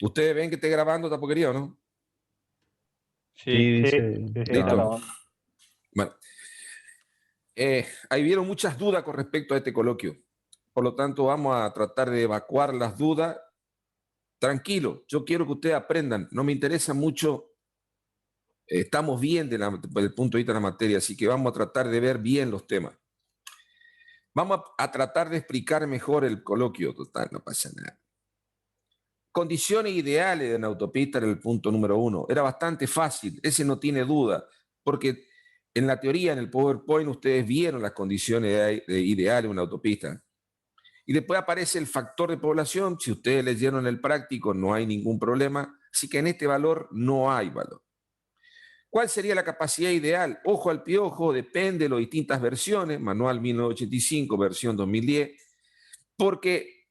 ¿Ustedes ven que esté grabando esta porquería o no? Sí, Sí, sí, dice, sí, está Listo. grabando. Bueno, ahí vieron muchas dudas con respecto a este coloquio. Por lo tanto, vamos a tratar de evacuar las dudas. Tranquilo, yo quiero que ustedes aprendan. No me interesa mucho. Estamos bien desde el punto de vista de la materia, así que vamos a tratar de ver bien los temas. Vamos a tratar de explicar mejor el coloquio. Total, no pasa nada. Condiciones ideales de una autopista era el punto número 1. Era bastante fácil, ese no tiene duda, porque en la teoría, en el PowerPoint, ustedes vieron las condiciones ideales de una autopista. Y después aparece el factor de población. Si ustedes leyeron el práctico, no hay ningún problema. Así que en este valor no hay valor. ¿Cuál sería la capacidad ideal? Ojo al piojo, depende de las distintas versiones, manual 1985, versión 2010, porque,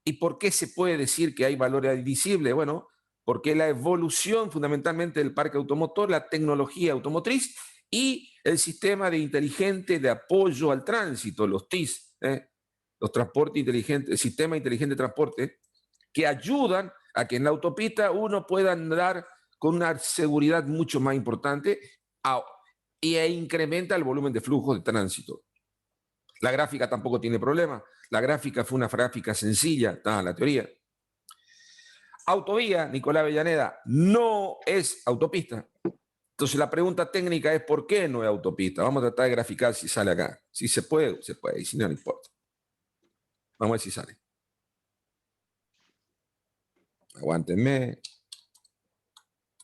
¿y por qué se puede decir que hay valores admisibles? Bueno, porque la evolución fundamentalmente del parque automotor, la tecnología automotriz y el sistema de inteligente de apoyo al tránsito, los TIS, los transportes inteligentes, el sistema inteligente de transporte, que ayudan a que en la autopista uno pueda andar con una seguridad mucho más importante y incrementa el volumen de flujo de tránsito. La gráfica tampoco tiene problema. La gráfica fue una gráfica sencilla, está en la teoría. Autovía, Nicolás Avellaneda, no es autopista. Entonces la pregunta técnica es ¿por qué no es autopista? Vamos a tratar de graficar si sale acá. Si se puede, se puede. Y si no, no importa. Vamos a ver si sale. Aguántenme.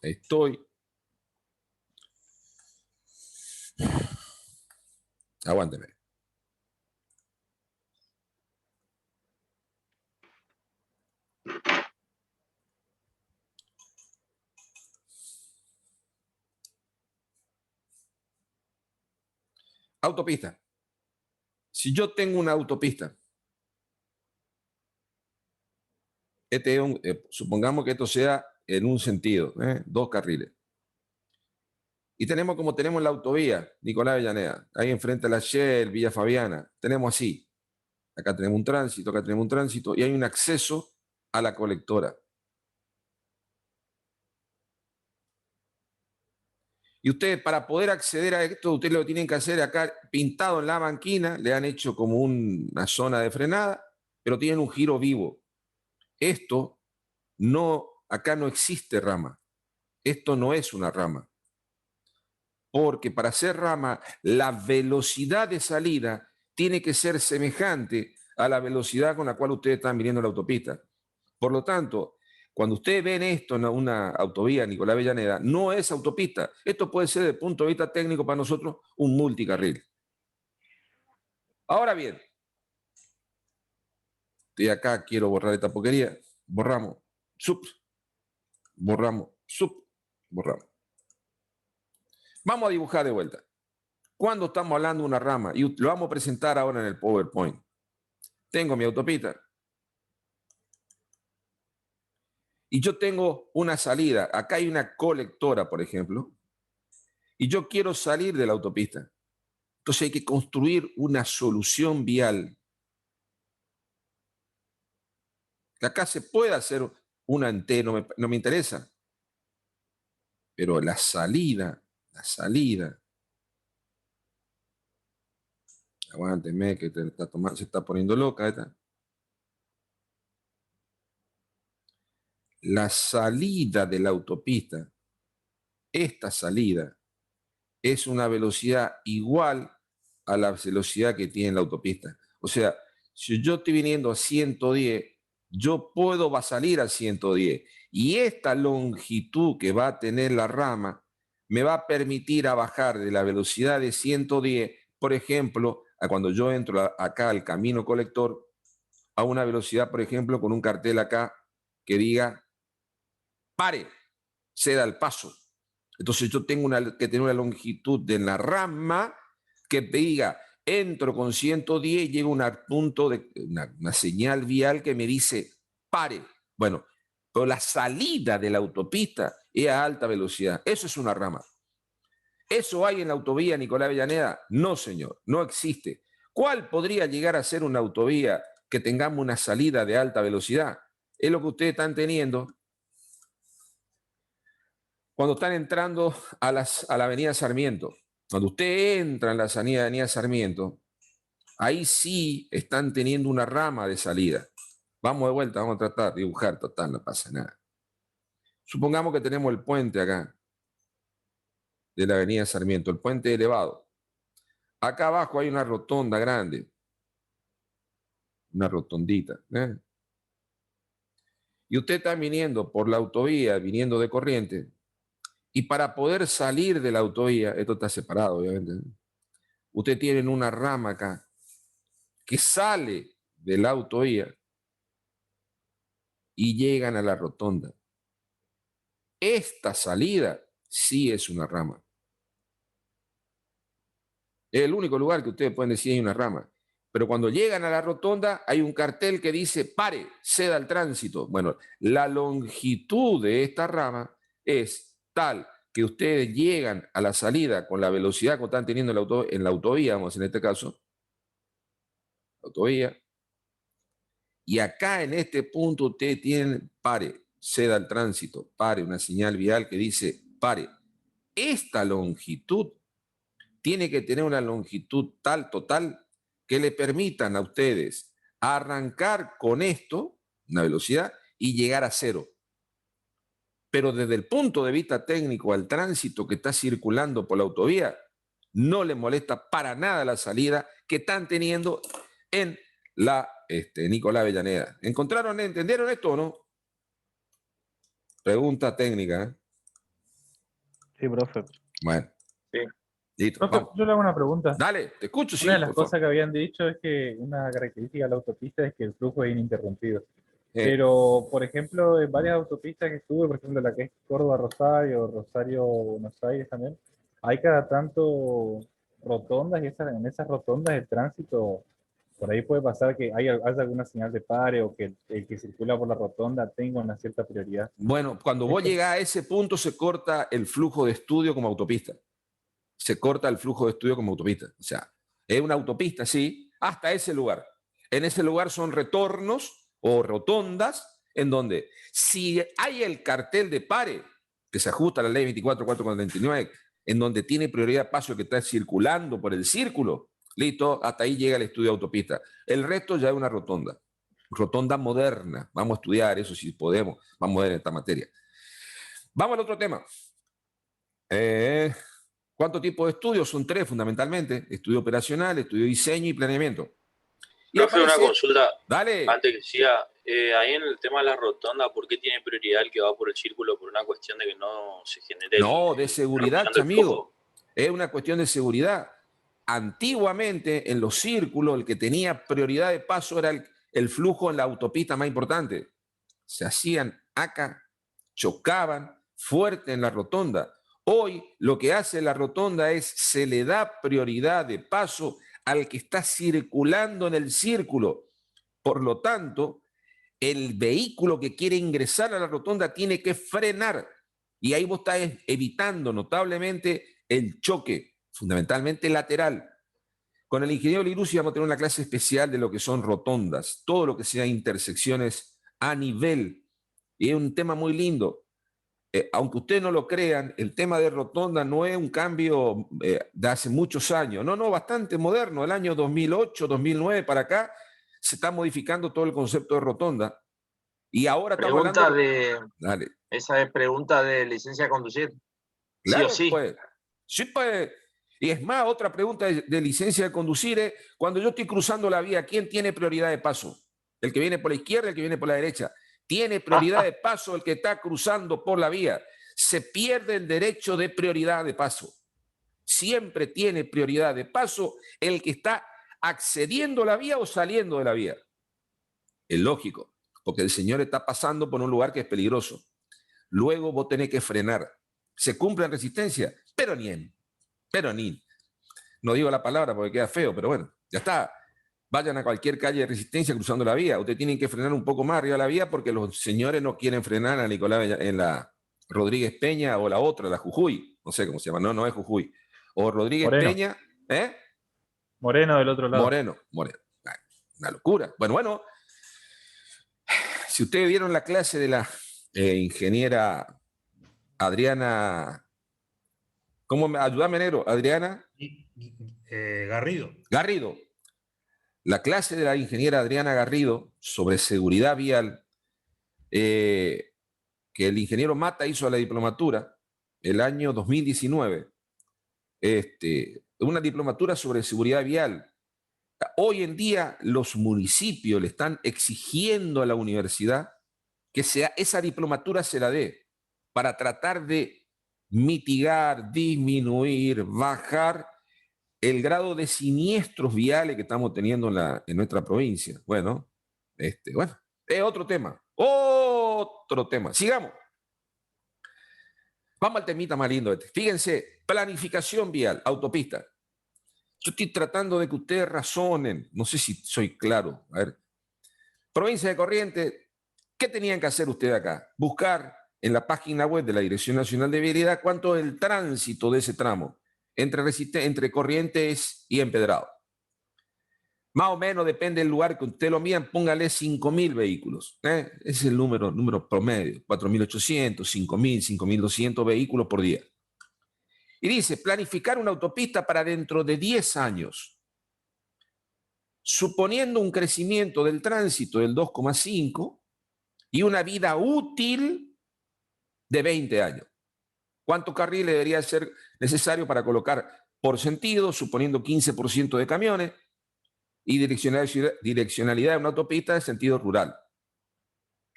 Ahí estoy. Aguántenme. Autopista. Si yo tengo una autopista, supongamos que esto sea en un sentido, dos carriles. Y tenemos como tenemos la autovía, Nicolás Avellaneda, ahí enfrente a la Shell, Villa Fabiana, tenemos así. Acá tenemos un tránsito, acá tenemos un tránsito y hay un acceso a la colectora. Y ustedes, para poder acceder a esto, ustedes lo tienen que hacer acá pintado en la banquina, le han hecho como una zona de frenada, pero tienen un giro vivo. Esto no, acá no existe rama. Esto no es una rama. Porque para ser rama, la velocidad de salida tiene que ser semejante a la velocidad con la cual ustedes están viniendo a la autopista. Por lo tanto, cuando ustedes ven esto en una autovía Nicolás Avellaneda, no es autopista. Esto puede ser, desde el punto de vista técnico para nosotros, un multicarril. Ahora bien, estoy acá, quiero borrar esta porquería. Borramos, borramos, borramos. Vamos a dibujar de vuelta. Cuando estamos hablando de una rama, y lo vamos a presentar ahora en el PowerPoint. Tengo mi autopista. Y yo tengo una salida. Acá hay una colectora, por ejemplo. Y yo quiero salir de la autopista. Entonces hay que construir una solución vial. Acá se puede hacer una antena, no me interesa. Pero la salida. Aguánteme que se está poniendo loca esta. La salida de la autopista, esta salida, es una velocidad igual a la velocidad que tiene la autopista. O sea, si yo estoy viniendo a 110, yo puedo salir a 110. Y esta longitud que va a tener la rama me va a permitir a bajar de la velocidad de 110, por ejemplo, a cuando yo entro acá al camino colector, a una velocidad, por ejemplo, con un cartel acá que diga, pare, ceda el paso. Entonces yo tengo que tener una longitud de la rama que te diga, entro con 110, llega un punto de una señal vial que me dice, pare. Bueno, pero la salida de la autopista es a alta velocidad. Eso es una rama. ¿Eso hay en la autovía Nicolás Avellaneda? No, señor, no existe. ¿Cuál podría llegar a ser una autovía que tengamos una salida de alta velocidad? Es lo que ustedes están teniendo cuando están entrando a la avenida Sarmiento. Cuando usted entra en la avenida Sarmiento, ahí sí están teniendo una rama de salida. Vamos de vuelta, vamos a tratar de dibujar, total, no pasa nada. Supongamos que tenemos el puente acá, de la avenida Sarmiento, el puente elevado. Acá abajo hay una rotonda grande, una rotondita. Y usted está viniendo por la autovía, viniendo de Corrientes, y para poder salir de la autovía, esto está separado, obviamente, usted tiene una rama acá que sale de la autovía y llegan a la rotonda. Esta salida sí es una rama. Es el único lugar que ustedes pueden decir hay una rama. Pero cuando llegan a la rotonda hay un cartel que dice pare, ceda al tránsito. Bueno, la longitud de esta rama es tal que ustedes llegan a la salida con la velocidad que están teniendo en la autovía, vamos en este caso, autovía, y acá en este punto ustedes tienen pare, ceda al tránsito, pare, una señal vial que dice pare. Esta longitud tiene que tener una longitud tal, total, que le permitan a ustedes arrancar con esto, una velocidad, y llegar a cero. Pero desde el punto de vista técnico al tránsito que está circulando por la autovía, no le molesta para nada la salida que están teniendo en la Nicolás Avellaneda. ¿Entendieron esto o no? Pregunta técnica. Sí, profe. Bueno. Sí. Listo, Profe, vamos. yo le hago una pregunta. Dale, te escucho, sí. Una de las por cosas favor. que habían dicho es que una característica de la autopista es que el flujo es ininterrumpido. Eh, Pero, por ejemplo, en varias autopistas que estuve, por ejemplo, la que es Córdoba-Rosario, Rosario-Buenos Aires también, hay cada tanto rotondas y en esas rotondas el tránsito, por ahí puede pasar que haya alguna señal de pare o que el que circula por la rotonda tenga una cierta prioridad. Bueno, cuando vos Esto, llegás a ese punto se corta el flujo de estudio como autopista. Se corta el flujo de estudio como autopista. O sea, es una autopista, sí, hasta ese lugar. En ese lugar son retornos o rotondas en donde si hay el cartel de pare, que se ajusta a la ley 24.449, en donde tiene prioridad paso el que está circulando por el círculo, listo, hasta ahí llega el estudio de autopista. El resto ya es una rotonda. Rotonda moderna. Vamos a estudiar eso si podemos. Vamos a ver esta materia. Vamos al otro tema. ¿Cuántos tipos de estudios? Son tres fundamentalmente. Estudio operacional, estudio de diseño y planeamiento. Y Profe, aparece, una consulta. dale. Antes que siga, ahí en el tema de la rotonda, ¿por qué tiene prioridad el que va por el círculo por una cuestión de que no se genere No, de seguridad, interrupción del flujo? amigo. Es una cuestión de seguridad. Antiguamente, en los círculos, el que tenía prioridad de paso era el flujo en la autopista más importante. Se hacían acá, chocaban fuerte en la rotonda. Hoy lo que hace la rotonda es se le da prioridad de paso al que está circulando en el círculo. Por lo tanto, el vehículo que quiere ingresar a la rotonda tiene que frenar. Y ahí vos estás evitando notablemente el choque, fundamentalmente lateral. Con el ingeniero Lirusi vamos a tener una clase especial de lo que son rotondas, todo lo que sea intersecciones a nivel. Y es un tema muy lindo. Aunque ustedes no lo crean, el tema de rotonda no es un cambio de hace muchos años. No, bastante moderno. El año 2008, 2009 para acá se está modificando todo el concepto de rotonda. Y ahora estamos hablando... Dale. Esa es pregunta de licencia de conducir. Claro, ¿Sí o sí? Pues. Sí, pues. Y es más, otra pregunta de licencia de conducir es, cuando yo estoy cruzando la vía, ¿quién tiene prioridad de paso? ¿El que viene por la izquierda, el que viene por la derecha? Tiene prioridad de paso el que está cruzando por la vía. Se pierde el derecho de prioridad de paso. Siempre tiene prioridad de paso el que está accediendo a la vía o saliendo de la vía. Es lógico, porque el señor está pasando por un lugar que es peligroso. Luego vos tenés que frenar. Se cumple en resistencia, pero ni. No digo la palabra porque queda feo, pero bueno, ya está. Vayan a cualquier calle de resistencia cruzando la vía. Ustedes tienen que frenar un poco más arriba de la vía porque los señores no quieren frenar a Nicolás en la Rodríguez Peña o la otra, la Jujuy. No sé cómo se llama. No es Jujuy. O Rodríguez Moreno. Peña. Moreno del otro lado. Moreno. Una locura. Bueno. Si ustedes vieron la clase de la ingeniera Adriana, ayúdame, negro, Adriana Garrido. Garrido. La clase de la ingeniera Adriana Garrido sobre seguridad vial, que el ingeniero Mata hizo a la diplomatura el año 2019, una diplomatura sobre seguridad vial. Hoy en día los municipios le están exigiendo a la universidad que esa diplomatura se la dé para tratar de mitigar, disminuir, bajar el grado de siniestros viales que estamos teniendo en nuestra provincia. Bueno, bueno, es otro tema. Otro tema. Sigamos. Vamos al temita más lindo. Fíjense, planificación vial, autopista. Yo estoy tratando de que ustedes razonen. No sé si soy claro. A ver. Provincia de Corrientes, ¿qué tenían que hacer ustedes acá? Buscar en la página web de la Dirección Nacional de Vialidad cuánto es el tránsito de ese tramo entre Corrientes y Empedrado. Más o menos, depende del lugar que usted lo midan, póngale 5.000 vehículos. Ese es el número promedio, 4.800, 5.000, 5.200 vehículos por día. Y dice, planificar una autopista para dentro de 10 años, suponiendo un crecimiento del tránsito del 2,5 y una vida útil de 20 años. ¿Cuántos carriles debería ser necesario para colocar por sentido, suponiendo 15% de camiones y direccionalidad de una autopista de sentido rural?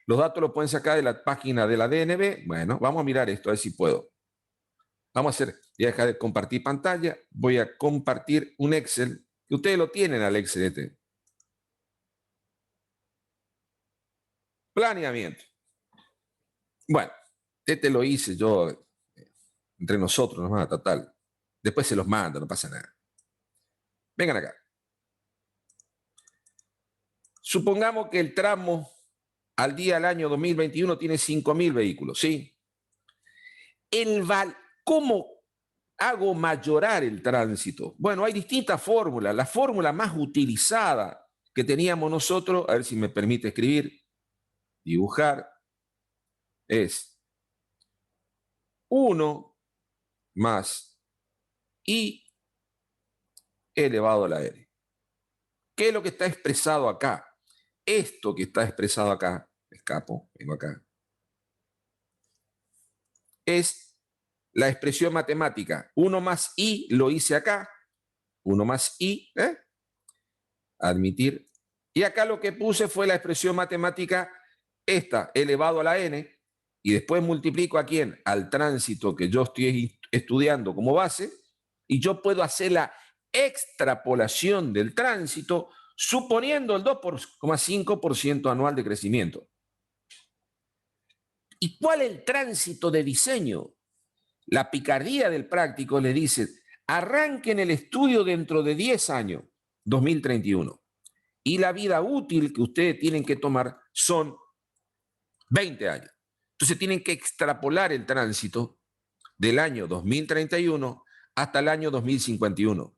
Los datos los pueden sacar de la página de la DNB. Bueno, vamos a mirar esto, a ver si puedo. Voy a dejar de compartir pantalla. Voy a compartir un Excel, que ustedes lo tienen al Excel. Planeamiento. Bueno, lo hice yo entre nosotros, nomás, total. Después se los mando, no pasa nada. Vengan acá. Supongamos que el tramo al día del año 2021 tiene 5.000 vehículos, ¿sí? ¿Cómo hago mayorar el tránsito? Bueno, hay distintas fórmulas. La fórmula más utilizada que teníamos nosotros, a ver si me permite escribir, dibujar, es 1 más I elevado a la N. ¿Qué es lo que está expresado acá? Esto que está expresado acá, escapo, vengo acá, es la expresión matemática. 1 más I lo hice acá. 1 más I, admitir. Y acá lo que puse fue la expresión matemática esta, elevado a la N, y después multiplico ¿a quién? Al tránsito que yo estoy estudiando como base, y yo puedo hacer la extrapolación del tránsito suponiendo el 2,5% anual de crecimiento. ¿Y cuál es el tránsito de diseño? La picardía del práctico le dice, arranquen el estudio dentro de 10 años, 2031. Y la vida útil que ustedes tienen que tomar son 20 años. Entonces tienen que extrapolar el tránsito del año 2031 hasta el año 2051.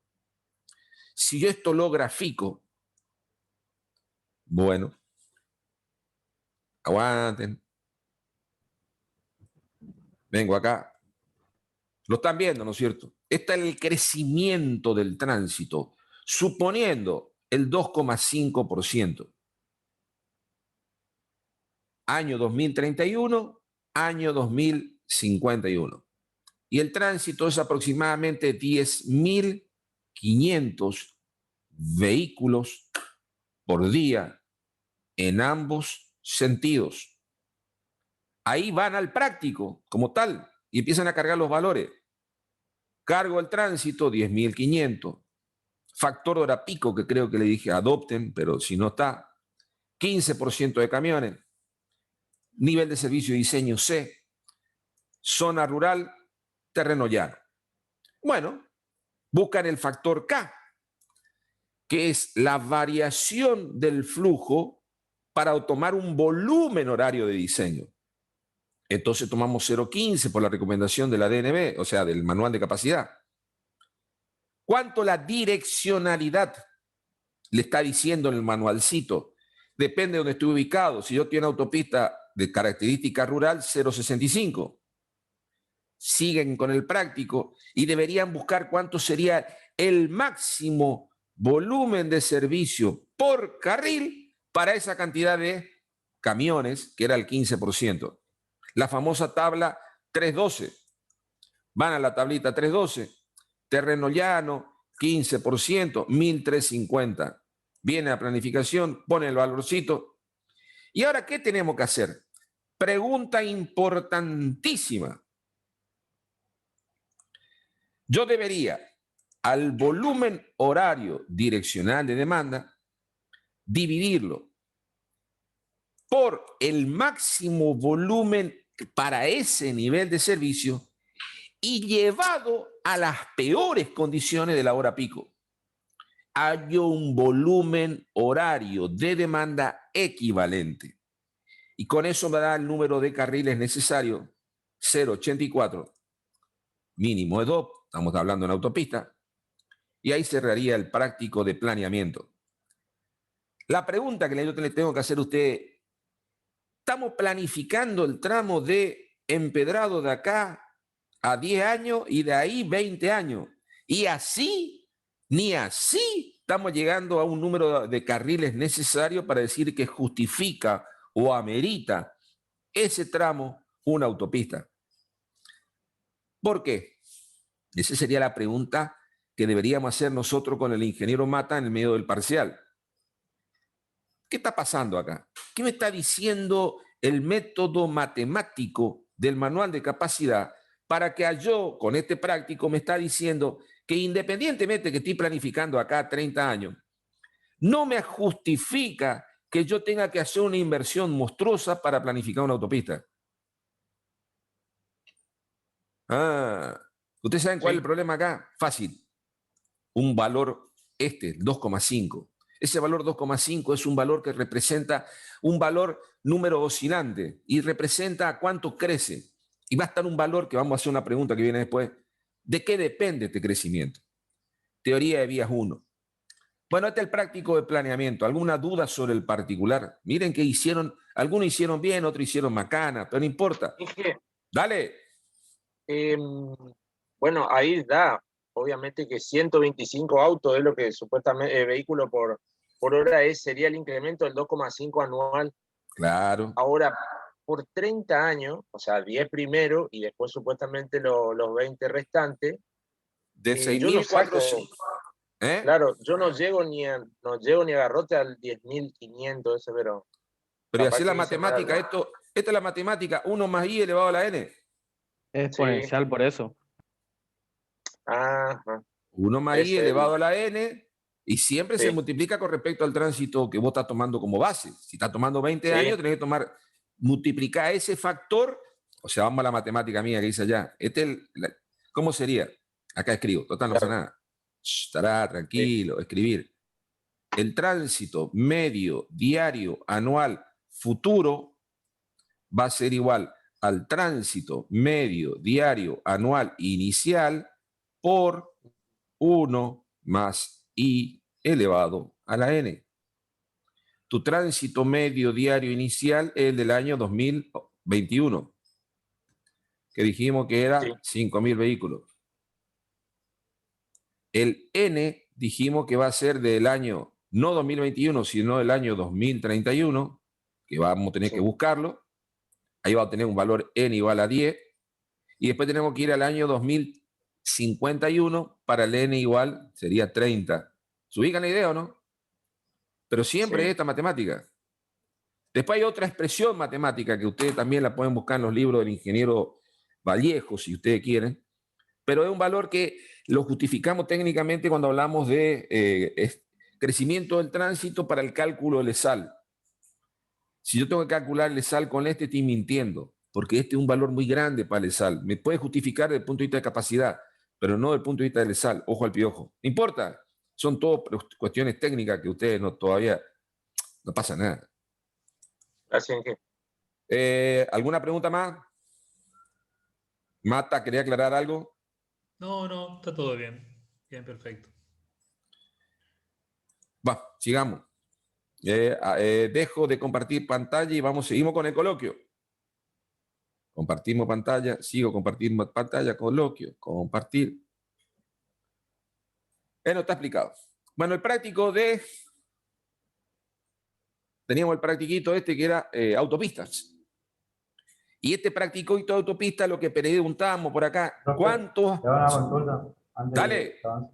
Si yo esto lo grafico, bueno, aguanten. Vengo acá. Lo están viendo, ¿no es cierto? Este es el crecimiento del tránsito, suponiendo el 2,5%. Año 2031, año 2051. Y el tránsito es aproximadamente 10.500 vehículos por día en ambos sentidos. Ahí van al práctico como tal y empiezan a cargar los valores. Cargo el tránsito, 10.500. Factor hora pico, que creo que le dije adopten, pero si no está, 15% de camiones. Nivel de servicio y diseño C. Zona rural, terreno llano. Bueno, buscan el factor K, que es la variación del flujo para tomar un volumen horario de diseño. Entonces tomamos 0,15 por la recomendación de la DNB, o sea, del manual de capacidad. ¿Cuánto la direccionalidad le está diciendo en el manualcito? Depende de donde estoy ubicado. Si yo tengo una autopista de característica rural, 0,65. siguen con el práctico y deberían buscar cuánto sería el máximo volumen de servicio por carril para esa cantidad de camiones, que era el 15%. La famosa tabla 312. Van a la tablita 312. Terreno llano, 15%, 1.350. Viene la planificación, pone el valorcito. ¿Y ahora qué tenemos que hacer? Pregunta importantísima. Yo debería, al volumen horario direccional de demanda, dividirlo por el máximo volumen para ese nivel de servicio y llevado a las peores condiciones de la hora pico. Hay un volumen horario de demanda equivalente. Y con eso me da el número de carriles necesario, 0,84, mínimo de 2, estamos hablando en autopista, y ahí cerraría el práctico de planeamiento. La pregunta que yo le tengo que hacer a usted, ¿estamos planificando el tramo de empedrado de acá a 10 años y de ahí 20 años? Y así, ni así, estamos llegando a un número de carriles necesario para decir que justifica o amerita ese tramo una autopista. ¿Por qué? Esa sería la pregunta que deberíamos hacer nosotros con el ingeniero Mata en el medio del parcial. ¿Qué está pasando acá? ¿Qué me está diciendo el método matemático del manual de capacidad para que yo, con este práctico, me está diciendo que independientemente que estoy planificando acá 30 años, no me justifica que yo tenga que hacer una inversión monstruosa para planificar una autopista? ¿Ustedes saben cuál es el problema acá? Fácil. Un valor 2,5. Ese valor 2,5 es un valor que representa un valor número oscilante y representa cuánto crece. Y va a estar un valor que vamos a hacer una pregunta que viene después. ¿De qué depende este crecimiento? Teoría de vías 1. Bueno, este es el práctico de planeamiento. ¿Alguna duda sobre el particular? Miren que hicieron, algunos hicieron bien, otros hicieron macana, pero no importa. Dale. Bueno, ahí da, obviamente que 125 autos es lo que supuestamente vehículo por hora sería el incremento del 2,5 anual. Claro. Ahora, por 30 años, o sea, 10 primero y después supuestamente los 20 restantes, De yo no saco, 6.400. claro, yo no llego ni a Garrote al 10.500 ese, pero y así la que matemática, esta es la matemática, 1 más i elevado a la n. Es exponencial por eso. Ajá. 1 más i elevado a la n, y siempre se multiplica con respecto al tránsito que vos estás tomando como base. Si estás tomando 20 años, tenés que multiplicar ese factor. O sea, vamos a la matemática mía que dice allá. ¿Cómo sería? Acá escribo, total, no pasa nada. Estará tranquilo, escribir. El tránsito medio, diario, anual, futuro va a ser igual al tránsito medio, diario, anual, inicial por 1 más i elevado a la n. Tu tránsito medio, diario, inicial es el del año 2021, que dijimos que era 5.000 vehículos. El n dijimos que va a ser del año, no 2021, sino del año 2031, que vamos a tener que buscarlo. Ahí va a tener un valor n igual a 10. Y después tenemos que ir al año 2051 para el n igual sería 30. ¿Se ubican la idea o no? Pero siempre es esta matemática. Después hay otra expresión matemática que ustedes también la pueden buscar en los libros del ingeniero Vallejo, si ustedes quieren. Pero es un valor que lo justificamos técnicamente cuando hablamos de crecimiento del tránsito para el cálculo del ESAL. Si yo tengo que calcular el ESAL con estoy mintiendo, porque este es un valor muy grande para el ESAL. Me puede justificar desde el punto de vista de capacidad, pero no desde el punto de vista del ESAL. Ojo al piojo. No importa. Son todo cuestiones técnicas que ustedes todavía no pasa nada. Gracias, Inge. ¿Alguna pregunta más? Mata, ¿quería aclarar algo? No, está todo bien. Bien, perfecto. Va, sigamos. Dejo de compartir pantalla y seguimos con el coloquio. Compartimos pantalla, sigo compartiendo pantalla, coloquio, compartir. No está explicado. Bueno, el práctico de... Teníamos el practiquito este que era autopistas. Y este practiquito de autopistas, lo que preguntamos por acá, ¿cuántos? Te hago una consulta antes Dale. de que avance.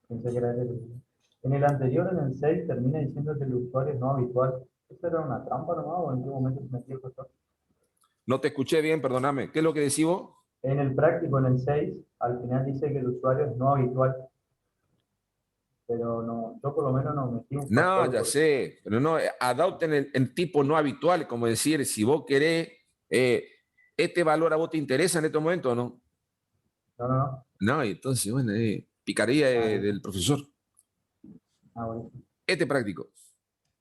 Pensé que era en el anterior, en el 6, termina diciendo que el usuario es no habitual. ¿Eso era una trampa nomás o en qué momento se metió el gestor? No te escuché bien, perdóname. ¿Qué es lo que decís vos? En el práctico, en el 6, al final dice que el usuario es no habitual. Pero no, yo por lo menos no metí un No, factor ya por- sé, pero no, adopten el tipo no habitual, como decir, si vos querés, este valor a vos te interesa en este momento o no. No, no, no. No, y entonces, bueno, picaría bien. del profesor. Bueno. Este práctico.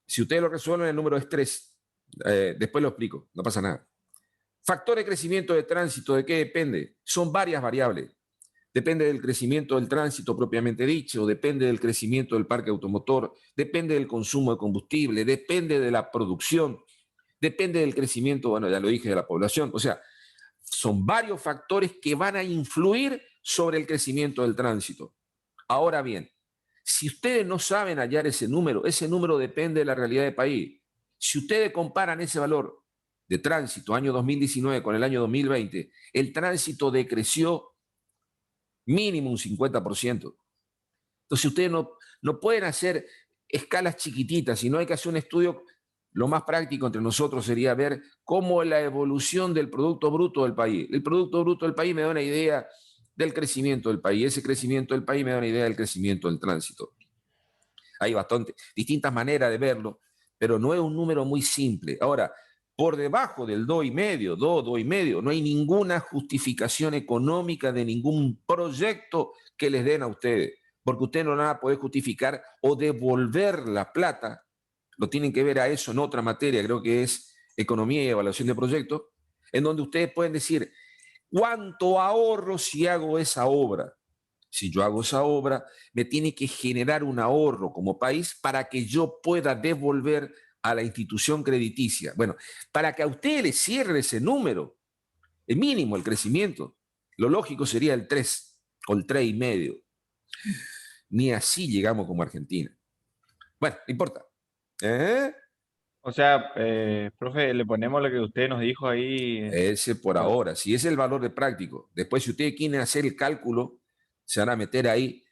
Si ustedes lo resuelven, el número es 3. Después lo explico, no pasa nada. Factor de crecimiento de tránsito, ¿de qué depende? Son varias variables. Depende del crecimiento del tránsito propiamente dicho, depende del crecimiento del parque automotor, depende del consumo de combustible, depende de la producción, depende del crecimiento, bueno, ya lo dije, de la población. O sea, son varios factores que van a influir sobre el crecimiento del tránsito. Ahora bien, si ustedes no saben hallar ese número depende de la realidad del país. Si ustedes comparan ese valor de tránsito año 2019 con el año 2020, el tránsito decreció mínimo un 50%. Entonces ustedes no pueden hacer escalas chiquititas, sino hay que hacer un estudio. Lo más práctico entre nosotros sería ver cómo la evolución del Producto Bruto del país. El Producto Bruto del país me da una idea del crecimiento del país. Ese crecimiento del país me da una idea del crecimiento del tránsito. Hay bastante distintas maneras de verlo, pero no es un número muy simple. Ahora, por debajo del 2,5, 2,5, no hay ninguna justificación económica de ningún proyecto que les den a ustedes, porque ustedes no van a poder justificar o devolver la plata. Lo tienen que ver a eso en otra materia, creo que es economía y evaluación de proyectos, en donde ustedes pueden decir, ¿cuánto ahorro si hago esa obra? Si yo hago esa obra, me tiene que generar un ahorro como país para que yo pueda devolver a la institución crediticia. Bueno, para que a usted le cierre ese número, el mínimo, el crecimiento, lo lógico sería el 3 o el 3,5. Ni así llegamos como Argentina. Bueno, no importa. O sea, profe, le ponemos lo que usted nos dijo ahí. Ese por ahora, si es el valor de práctico. Después, si ustedes quieren hacer el cálculo, se van a meter ahí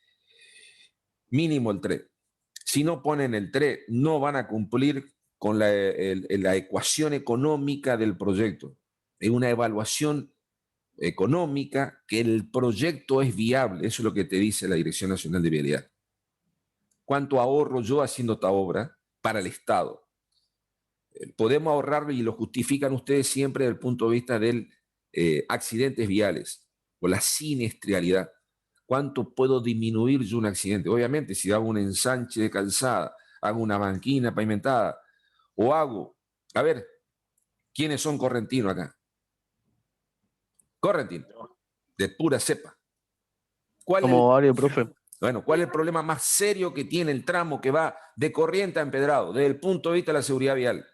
mínimo el 3. Si no ponen el 3, no van a cumplir con la ecuación económica del proyecto. Es una evaluación económica que el proyecto es viable. Eso es lo que te dice la Dirección Nacional de Vialidad. ¿Cuánto ahorro yo haciendo esta obra para el Estado? Podemos ahorrarlo y lo justifican ustedes siempre desde el punto de vista de accidentes viales o la siniestralidad. ¿Cuánto puedo disminuir yo un accidente? Obviamente, si hago un ensanche de calzada, hago una banquina pavimentada, o hago... A ver, ¿quiénes son correntinos acá? Correntino, de pura cepa. Como varios, profe. Bueno, ¿cuál es el problema más serio que tiene el tramo que va de Corrientes a Empedrado, desde el punto de vista de la seguridad vial?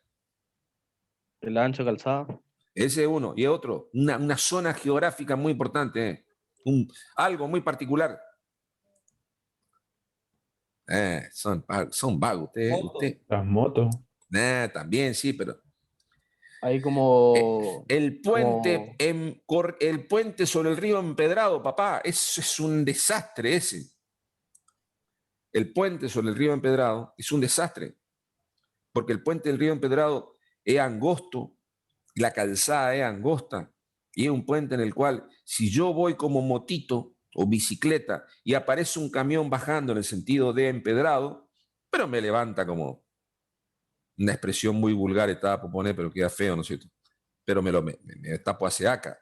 El ancho calzada. Ese es uno. Y otro, una zona geográfica muy importante, algo muy particular. Son vagos ustedes. Las motos. También sí, pero Ahí como... el puente, el puente sobre el río Empedrado, papá, eso es un desastre ese. El puente sobre el río Empedrado es un desastre, porque el puente del río Empedrado es angosto, la calzada es angosta, y es un puente en el cual si yo voy como motito o bicicleta y aparece un camión bajando en el sentido de empedrado, pero me levanta como una expresión muy vulgar, estaba por poner, pero queda feo, ¿no es cierto? Pero me tapo hacia acá.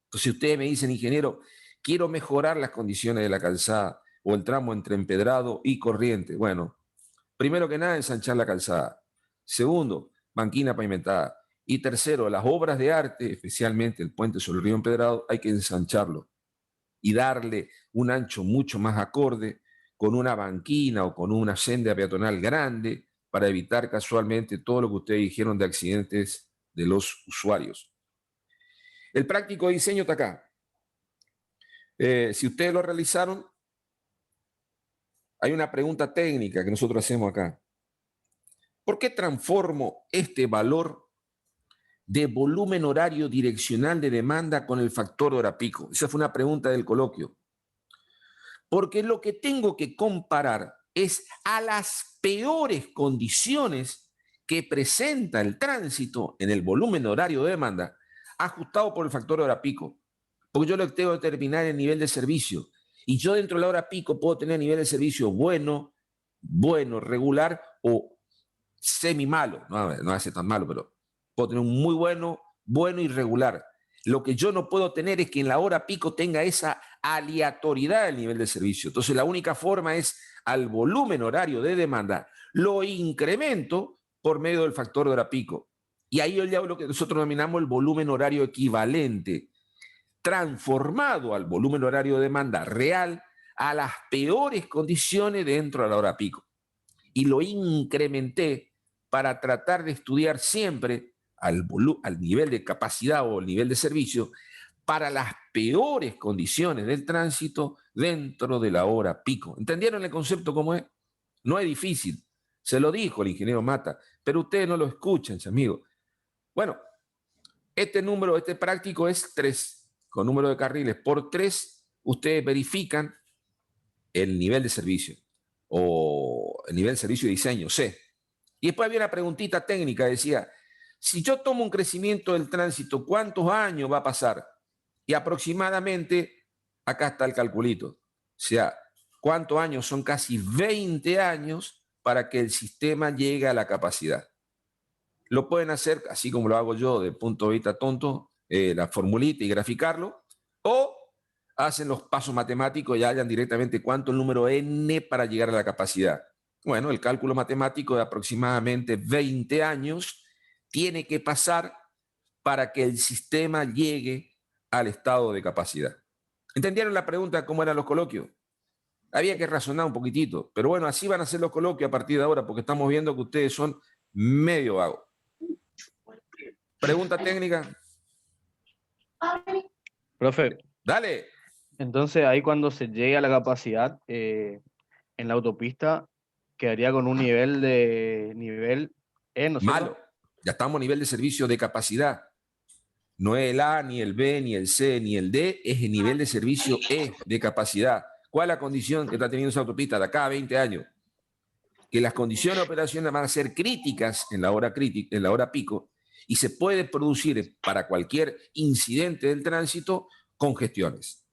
Entonces ustedes me dicen, ingeniero, quiero mejorar las condiciones de la calzada o el tramo entre Empedrado y Corrientes. Bueno, primero que nada, ensanchar la calzada. Segundo, banquina pavimentada. Y tercero, las obras de arte, especialmente el puente sobre el río Empedrado, hay que ensancharlo y darle un ancho mucho más acorde con una banquina o con una senda peatonal grande para evitar casualmente todo lo que ustedes dijeron de accidentes de los usuarios. El práctico de diseño está acá. Si ustedes lo realizaron, hay una pregunta técnica que nosotros hacemos acá. ¿Por qué transformo este valor de volumen horario direccional de demanda con el factor hora pico? Esa fue una pregunta del coloquio. Porque lo que tengo que comparar es a las peores condiciones que presenta el tránsito en el volumen horario de demanda ajustado por el factor hora pico. Porque yo lo tengo que determinar el nivel de servicio. Y yo dentro de la hora pico puedo tener nivel de servicio bueno, regular o semi malo. No hace tan malo, pero puedo tener un muy bueno y regular. Lo que yo no puedo tener es que en la hora pico tenga esa aleatoriedad del nivel de servicio. Entonces la única forma es al volumen horario de demanda lo incremento por medio del factor de hora pico. Y ahí yo le hago lo que nosotros denominamos el volumen horario equivalente, transformado al volumen horario de demanda real a las peores condiciones dentro de la hora pico. Y lo incrementé para tratar de estudiar siempre al nivel de capacidad o el nivel de servicio para las peores condiciones del tránsito dentro de la hora pico. ¿Entendieron el concepto cómo es? No es difícil. Se lo dijo el ingeniero Mata, pero ustedes no lo escuchan, amigos. Bueno, este práctico es 3, con número de carriles por 3, ustedes verifican el nivel de servicio o el nivel de servicio de diseño, C. Y después había una preguntita técnica, decía, si yo tomo un crecimiento del tránsito, ¿cuántos años va a pasar? Y aproximadamente, acá está el calculito, o sea, ¿cuántos años? Son casi 20 años para que el sistema llegue a la capacidad. Lo pueden hacer, así como lo hago yo, desde el punto de vista tonto, la formulita y graficarlo, o hacen los pasos matemáticos y hallan directamente cuánto el número n para llegar a la capacidad. Bueno, el cálculo matemático de aproximadamente 20 años tiene que pasar para que el sistema llegue al estado de capacidad. ¿Entendieron la pregunta cómo eran los coloquios? Había que razonar un poquitito, pero bueno, así van a ser los coloquios a partir de ahora, porque estamos viendo que ustedes son medio vagos. ¿Pregunta técnica? Profe, Dale. entonces ahí cuando se llegue a la capacidad en la autopista, quedaría con un nivel E, ¿no es cierto? Malo. Ya estamos a nivel de servicio de capacidad. No es el A, ni el B, ni el C, ni el D, es el nivel de servicio E de capacidad. ¿Cuál es la condición que está teniendo esa autopista de acá a 20 años? Que las condiciones de operación van a ser críticas en la hora pico y se puede producir para cualquier incidente del tránsito congestiones.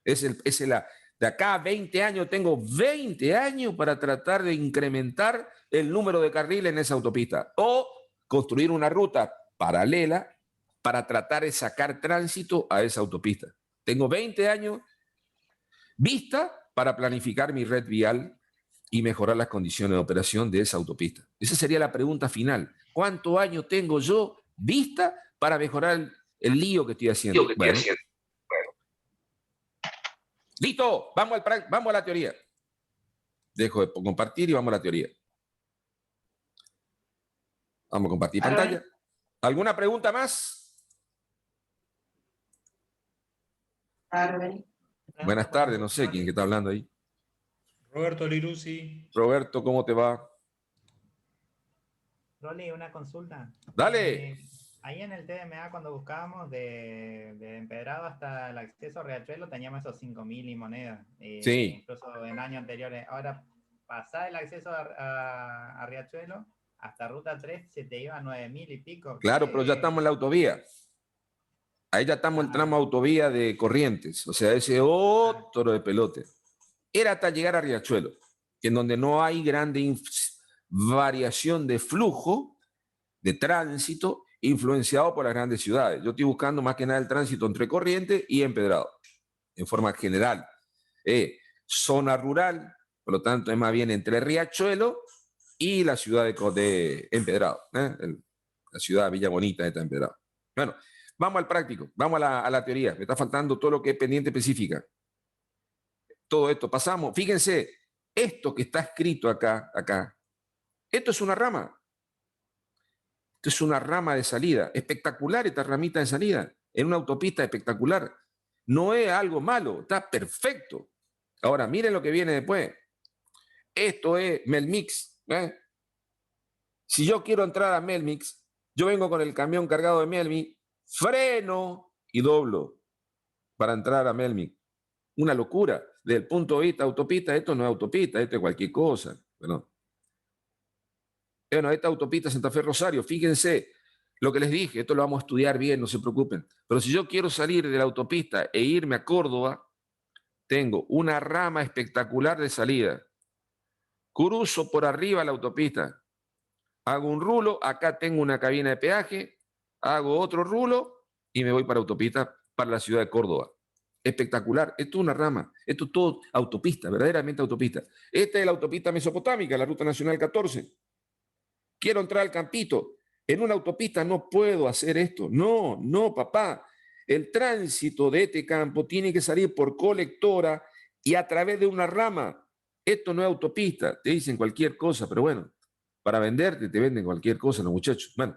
De acá a 20 años, tengo 20 años para tratar de incrementar el número de carriles en esa autopista o construir una ruta paralela para tratar de sacar tránsito a esa autopista. Tengo 20 años vista para planificar mi red vial y mejorar las condiciones de operación de esa autopista. Esa sería la pregunta final. ¿Cuántos años tengo yo vista para mejorar el lío que estoy haciendo? Bueno. Listo, vamos a la teoría. Dejo de compartir y vamos a la teoría. Vamos a compartir pantalla. ¿Alguna pregunta más? Buenas tardes, no sé quién que está hablando ahí. Roberto Lirusi. Roberto, ¿cómo te va? Rolly, una consulta. Dale. Ahí en el TMA, cuando buscábamos de Empedrado hasta el acceso a Riachuelo, teníamos esos 5.000 y monedas. Sí. Incluso en años anteriores. Ahora, pasar el acceso a Riachuelo hasta Ruta 3 se te iba a 9.000 y pico. Claro, pero ya estamos en la autovía. Ahí ya estamos en el tramo autovía de Corrientes. O sea, ese otro de pelote. Era hasta llegar a Riachuelo, que en donde no hay grande variación de flujo de tránsito influenciado por las grandes ciudades. Yo estoy buscando más que nada el tránsito entre Corrientes y Empedrado, en forma general. Zona rural, por lo tanto es más bien entre Riachuelo y la ciudad de Empedrado, la ciudad Villa Bonita de Empedrado. Bueno, vamos al práctico, vamos a la teoría. Me está faltando todo lo que es pendiente específica. Todo esto pasamos. Fíjense, esto que está escrito acá, esto es una rama. Esto es una rama de salida. Espectacular esta ramita de salida. en una autopista espectacular. No es algo malo, está perfecto. Ahora, miren lo que viene después. Esto es Melmix. Si yo quiero entrar a Melmix, yo vengo con el camión cargado de Melmix, freno y doblo para entrar a Melmix. Una locura. Desde el punto de vista autopista, esto no es autopista, esto es cualquier cosa. Bueno, esta autopista Santa Fe Rosario, fíjense lo que les dije, esto lo vamos a estudiar bien, no se preocupen. Pero si yo quiero salir de la autopista e irme a Córdoba, tengo una rama espectacular de salida. Cruzo por arriba la autopista, hago un rulo, acá tengo una cabina de peaje, hago otro rulo y me voy para autopista, para la ciudad de Córdoba. Espectacular, esto es una rama, esto es todo autopista, verdaderamente autopista. Esta es la autopista mesopotámica, la Ruta Nacional 14. Quiero entrar al campito, en una autopista no puedo hacer esto, no, no, papá. El tránsito de este campo tiene que salir por colectora y a través de una rama. Esto no es autopista, te dicen cualquier cosa, pero bueno, para venderte te venden cualquier cosa los muchachos. Bueno,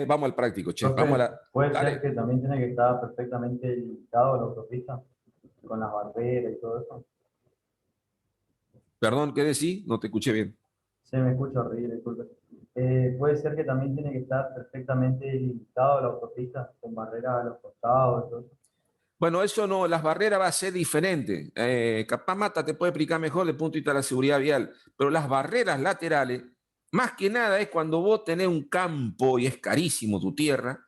vamos al práctico, che. Profe, Vamos a la... puede Dale. ser que también tiene que estar perfectamente limitado la autopista, con las barreras y todo eso. Perdón, ¿qué decís? No te escuché bien. Se me escucha horrible, disculpe. Puede ser que también tiene que estar perfectamente limitado la autopista, con barreras a los costados y todo eso. Bueno, eso no, las barreras va a ser diferente. Capaz Mata te puede explicar mejor desde el punto de vista de la seguridad vial, pero las barreras laterales, más que nada es cuando vos tenés un campo y es carísimo tu tierra,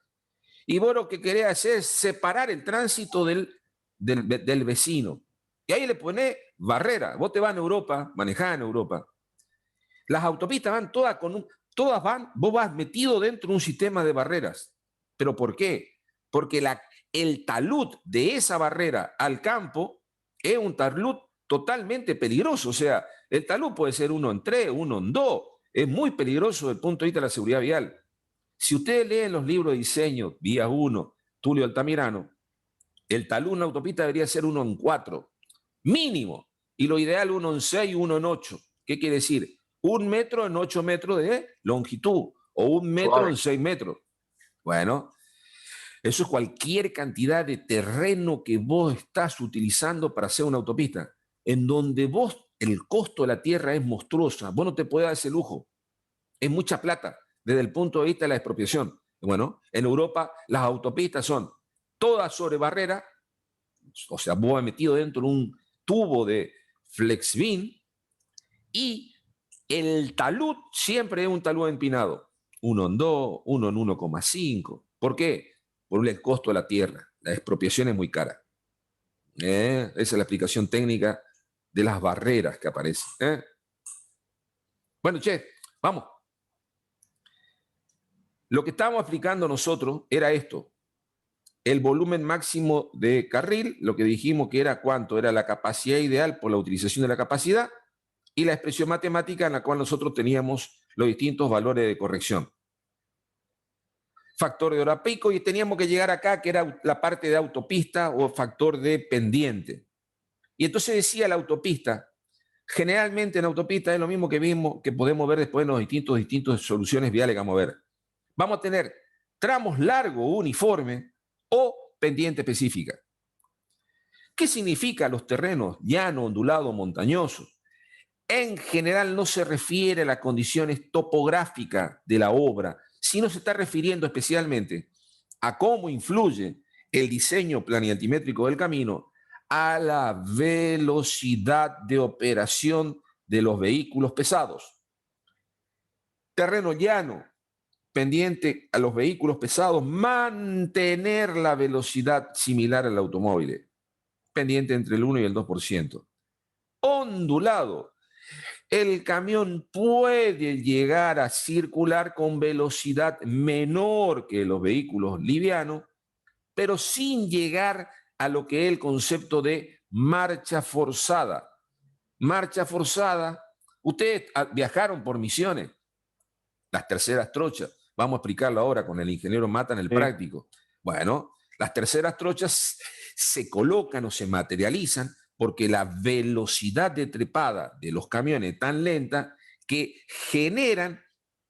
y vos lo que querés hacer es separar el tránsito del vecino. Y ahí le ponés barrera. Vos te vas en Europa, manejás en Europa. Las autopistas van todas van, vos vas metido dentro de un sistema de barreras. ¿Pero por qué? Porque el talud de esa barrera al campo es un talud totalmente peligroso. O sea, el talud puede ser 1 en 3, 1 en 2. Es muy peligroso desde el punto de vista de la seguridad vial. Si ustedes leen los libros de diseño, Vías 1, Tulio Altamirano, el talud en una autopista debería ser 1 en 4, mínimo. Y lo ideal 1 en 6, 1 en 8. ¿Qué quiere decir? 1 metro en 8 metros de longitud o 1 metro en 6 metros. Bueno, eso es cualquier cantidad de terreno que vos estás utilizando para hacer una autopista, en donde vos, el costo de la tierra es monstruosa. Vos no te podés dar ese lujo. Es mucha plata desde el punto de vista de la expropiación. Bueno, en Europa las autopistas son todas sobre barrera, o sea, vos has metido dentro de un tubo de Flexbin y el talud siempre es un talud empinado. 1 en 2, 1 en 1,5. ¿Por qué? Por el costo de la tierra. La expropiación es muy cara. Esa es la explicación técnica de las barreras que aparecen. Bueno, che, vamos. Lo que estábamos explicando nosotros era esto. El volumen máximo de carril, lo que dijimos que era cuánto, era la capacidad ideal por la utilización de la capacidad y la expresión matemática en la cual nosotros teníamos los distintos valores de corrección. Factor de hora pico y teníamos que llegar acá, que era la parte de autopista o factor de pendiente. Y entonces decía la autopista, generalmente en autopista es lo mismo que vimos, que podemos ver después en los distintas soluciones viales que vamos a ver. Vamos a tener tramos largos, uniformes o pendiente específica. ¿Qué significa los terrenos llano, ondulado, montañoso? En general no se refiere a las condiciones topográficas de la obra, sino se está refiriendo especialmente a cómo influye el diseño planialtimétrico del camino a la velocidad de operación de los vehículos pesados. Terreno llano, pendiente a los vehículos pesados, mantener la velocidad similar al automóvil, pendiente entre el 1 y el 2%. Ondulado, el camión puede llegar a circular con velocidad menor que los vehículos livianos, pero sin llegar a lo que es el concepto de marcha forzada. Marcha forzada, ustedes viajaron por Misiones, las terceras trochas, vamos a explicarlo ahora con el ingeniero Mata en el práctico. Bueno, las terceras trochas se colocan o se materializan porque la velocidad de trepada de los camiones es tan lenta que generan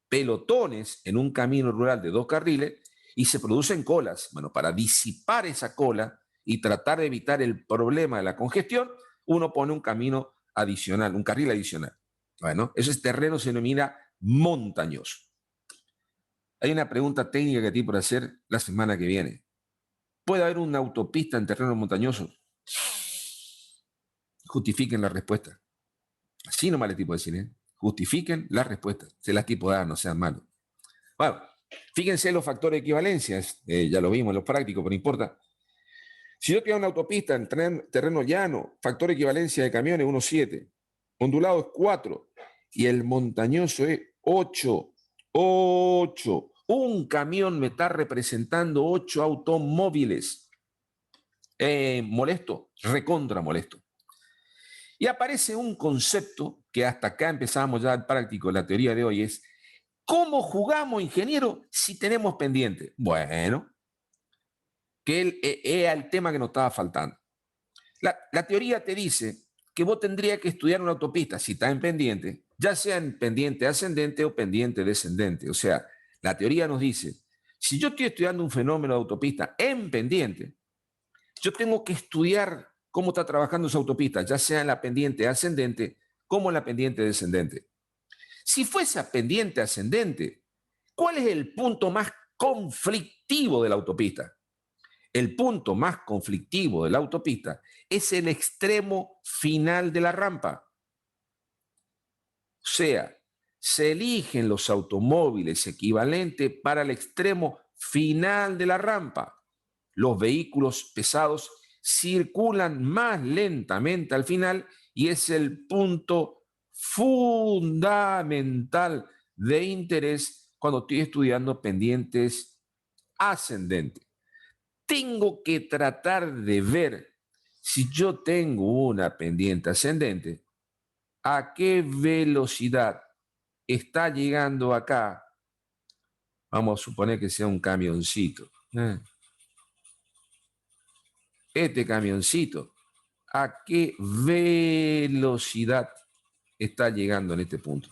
pelotones en un camino rural de 2 carriles y se producen colas. Bueno, para disipar esa cola y tratar de evitar el problema de la congestión, uno pone un camino adicional, un carril adicional. Bueno, ese terreno se denomina montañoso. Hay una pregunta técnica que tiene por hacer la semana que viene. ¿Puede haber una autopista en terreno montañoso? Justifiquen la respuesta. Así nomás le tipo decir, ¿eh? Justifiquen la respuesta. Se las tipo dar, no sean malos. Bueno, fíjense los factores de equivalencia. Ya lo vimos en los prácticos, pero no importa. Si yo tengo una autopista en terreno llano, factor de equivalencia de camiones 1,7. Ondulado es 4. Y el montañoso es 8. 8. Un camión me está representando 8 automóviles. Molesto, recontra molesto. Y aparece un concepto que hasta acá empezamos ya el práctico, la teoría de hoy es, ¿cómo jugamos, ingeniero, si tenemos pendiente? Bueno, que era el tema que nos estaba faltando. La teoría te dice que vos tendrías que estudiar una autopista si está en pendiente, ya sea en pendiente ascendente o pendiente descendente. O sea, la teoría nos dice, si yo estoy estudiando un fenómeno de autopista en pendiente, yo tengo que estudiar cómo está trabajando esa autopista, ya sea en la pendiente ascendente como en la pendiente descendente. Si fuese a pendiente ascendente, ¿cuál es el punto más conflictivo de la autopista? El punto más conflictivo de la autopista es el extremo final de la rampa. O sea, se eligen los automóviles equivalentes para el extremo final de la rampa. Los vehículos pesados circulan más lentamente al final y es el punto fundamental de interés cuando estoy estudiando pendientes ascendentes. Tengo que tratar de ver si yo tengo una pendiente ascendente, a qué velocidad está llegando acá. Vamos a suponer que sea un camioncito. Este camioncito, ¿a qué velocidad está llegando en este punto?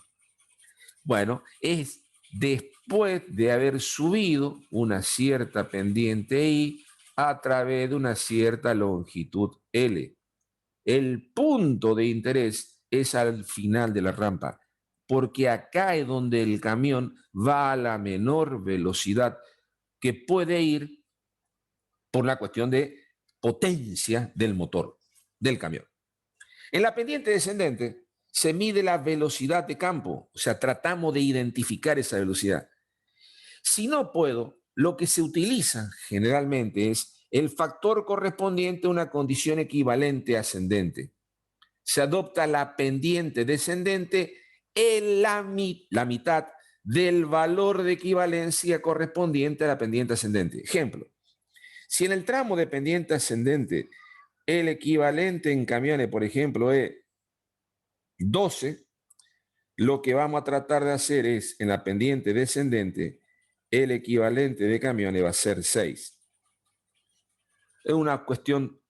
Bueno, es después de haber subido una cierta pendiente I a través de una cierta longitud L. El punto de interés es al final de la rampa, porque acá es donde el camión va a la menor velocidad que puede ir por la cuestión de potencia del motor del camión. En la pendiente descendente se mide la velocidad de campo, o sea, tratamos de identificar esa velocidad. Si no puedo, lo que se utiliza generalmente es el factor correspondiente a una condición equivalente ascendente. Se adopta la pendiente descendente en la mitad del valor de equivalencia correspondiente a la pendiente ascendente. Ejemplo, si en el tramo de pendiente ascendente el equivalente en camiones, por ejemplo, es 12, lo que vamos a tratar de hacer es, en la pendiente descendente, el equivalente de camiones va a ser 6. Es una cuestión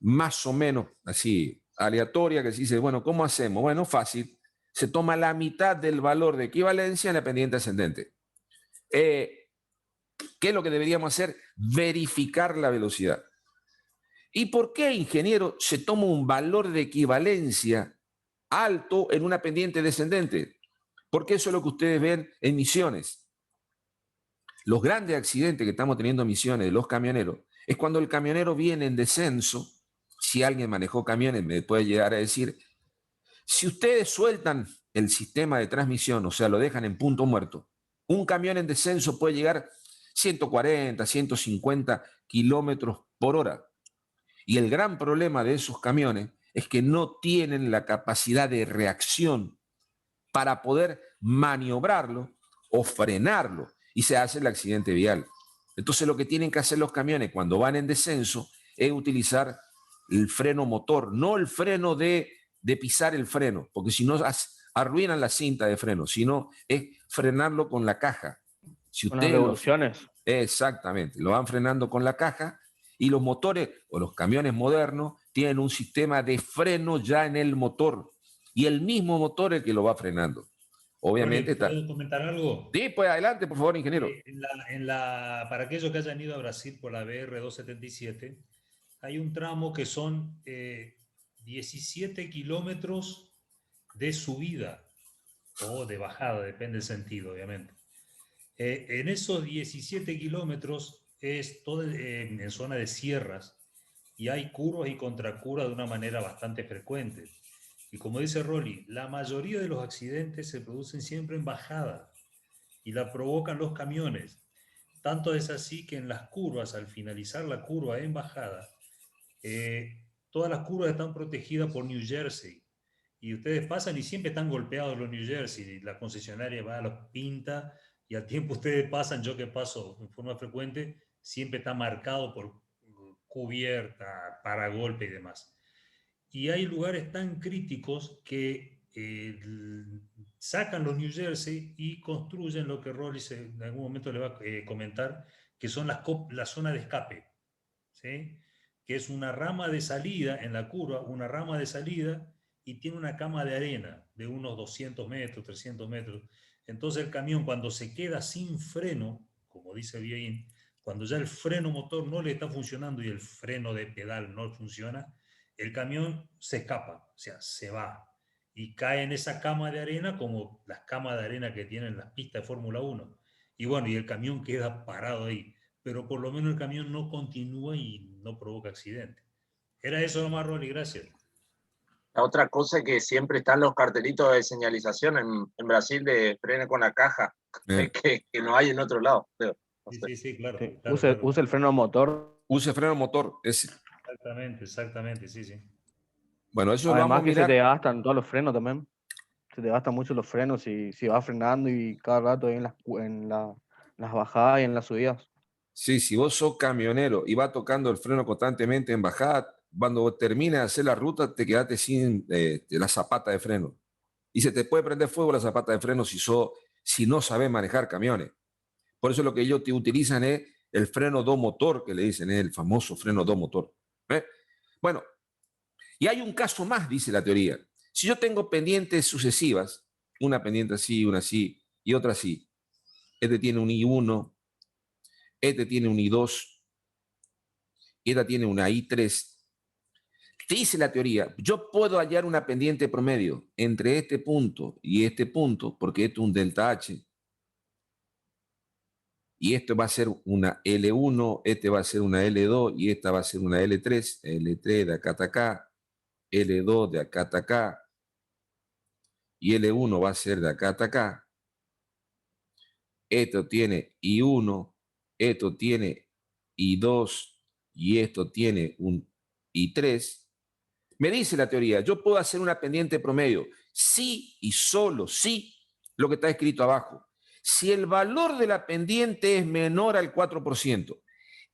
más o menos así aleatoria que se dice, bueno, ¿cómo hacemos? Bueno, fácil. Se toma la mitad del valor de equivalencia en la pendiente ascendente. ¿Qué es lo que deberíamos hacer? Verificar la velocidad. ¿Y por qué, ingeniero, se toma un valor de equivalencia alto en una pendiente descendente? Porque eso es lo que ustedes ven en Misiones. Los grandes accidentes que estamos teniendo en Misiones de los camioneros es cuando el camionero viene en descenso. Si alguien manejó camiones me puede llegar a decir, si ustedes sueltan el sistema de transmisión, o sea, lo dejan en punto muerto, un camión en descenso puede llegar 140, 150 kilómetros por hora. Y el gran problema de esos camiones es que no tienen la capacidad de reacción para poder maniobrarlo o frenarlo y se hace el accidente vial. Entonces lo que tienen que hacer los camiones cuando van en descenso es utilizar el freno motor, no el freno de pisar el freno, porque si no arruinan la cinta de freno, sino es frenarlo con la caja. Si Con las revoluciones. Exactamente, lo van frenando con la caja y los motores o los camiones modernos tienen un sistema de freno ya en el motor y el mismo motor es el que lo va frenando. Obviamente está. ¿Puedo comentar algo? Sí, pues adelante, por favor, ingeniero. Para aquellos que hayan ido a Brasil por la BR-277, hay un tramo que son 17 kilómetros de subida o de bajada, depende del sentido, obviamente. En esos 17 kilómetros es todo en zona de sierras y hay curvas y contracurvas de una manera bastante frecuente. Y como dice Rolly, la mayoría de los accidentes se producen siempre en bajada y la provocan los camiones. Tanto es así que en las curvas, al finalizar la curva en bajada, todas las curvas están protegidas por New Jersey. Y ustedes pasan y siempre están golpeados los New Jersey. Y la concesionaria va, los pinta y al tiempo ustedes pasan, yo que paso en forma frecuente, siempre está marcado por cubierta, paragolpe y demás. Y hay lugares tan críticos que sacan los New Jersey y construyen lo que Rolly en algún momento le va a comentar, que son las zonas de escape, ¿sí? Que es una rama de salida en la curva, una rama de salida y tiene una cama de arena de unos 200 metros, 300 metros. Entonces el camión cuando se queda sin freno, como dice bien, cuando ya el freno motor no le está funcionando y el freno de pedal no funciona, el camión se escapa, o sea, se va y cae en esa cama de arena como las camas de arena que tienen las pistas de Fórmula 1. Y bueno, y el camión queda parado ahí, pero por lo menos el camión no continúa y no provoca accidente. Era eso nomás, Rolly, gracias. La otra cosa es que siempre están los cartelitos de señalización en Brasil de freno con la caja, que no hay en otro lado. Creo. No sé. Sí, claro. Sí, claro, usa claro. el freno motor. Use freno motor. Exactamente, sí. Bueno, eso lo vamos Además a que se mirar. te gastan todos los frenos también. Se te gastan mucho los frenos si vas frenando y cada rato ahí en las bajadas y en las subidas. Sí, si vos sos camionero y va tocando el freno constantemente en bajada, cuando termines de hacer la ruta te sin la zapata de freno. Y se te puede prender fuego la zapata de freno si no sabes manejar camiones. Por eso lo que ellos te utilizan es el freno do motor, que le dicen, es el famoso freno do motor. Bueno, y hay un caso más, dice la teoría. Si yo tengo pendientes sucesivas, una pendiente así, una así y otra así, este tiene un I1, este tiene un I2, y esta tiene una I3. Te dice la teoría, yo puedo hallar una pendiente promedio entre este punto y este punto, porque esto es un delta H, y esto va a ser una L1, este va a ser una L2, y esta va a ser una L3, L3 de acá hasta acá, L2 de acá hasta acá, y L1 va a ser de acá hasta acá. Esto tiene I1, esto tiene I2, y esto tiene un I3. Me dice la teoría, yo puedo hacer una pendiente promedio, sí y solo sí, lo que está escrito abajo. Si el valor de la pendiente es menor al 4%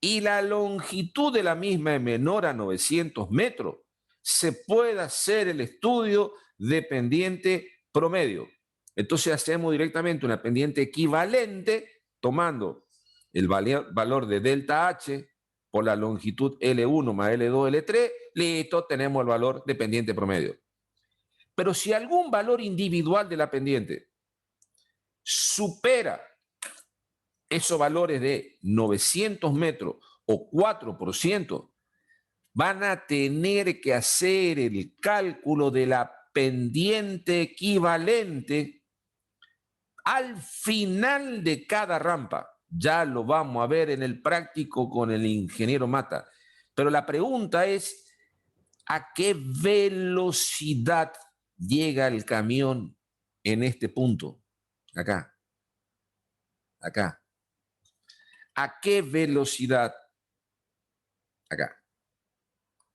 y la longitud de la misma es menor a 900 metros, se puede hacer el estudio de pendiente promedio. Entonces hacemos directamente una pendiente equivalente tomando el valor de delta H por la longitud L1 más L2, L3, listo, tenemos el valor de pendiente promedio. Pero si algún valor individual de la pendiente supera esos valores de 900 metros o 4%, van a tener que hacer el cálculo de la pendiente equivalente al final de cada rampa. Ya lo vamos a ver en el práctico con el ingeniero Mata. Pero la pregunta es, ¿a qué velocidad llega el camión en este punto? Acá. Acá. ¿A qué velocidad? Acá.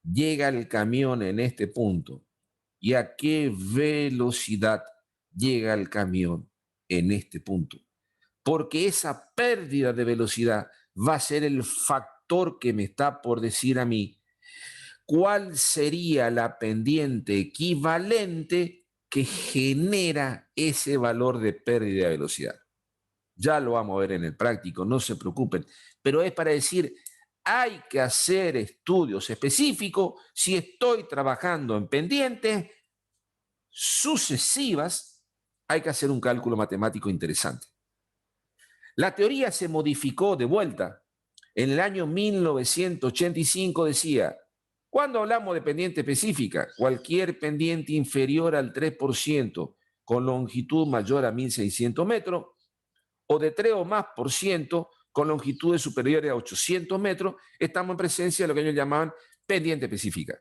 Llega el camión en este punto. ¿Y a qué velocidad llega el camión en este punto? Porque esa pérdida de velocidad va a ser el factor que me está por decir a mí cuál sería la pendiente equivalente que genera ese valor de pérdida de velocidad. Ya lo vamos a ver en el práctico, no se preocupen, pero es para decir, hay que hacer estudios específicos si estoy trabajando en pendientes sucesivas hay que hacer un cálculo matemático interesante. La teoría se modificó de vuelta. En el año 1985 decía, cuando hablamos de pendiente específica, cualquier pendiente inferior al 3% con longitud mayor a 1.600 metros o de 3 o más por ciento con longitudes superiores a 800 metros, estamos en presencia de lo que ellos llamaban pendiente específica.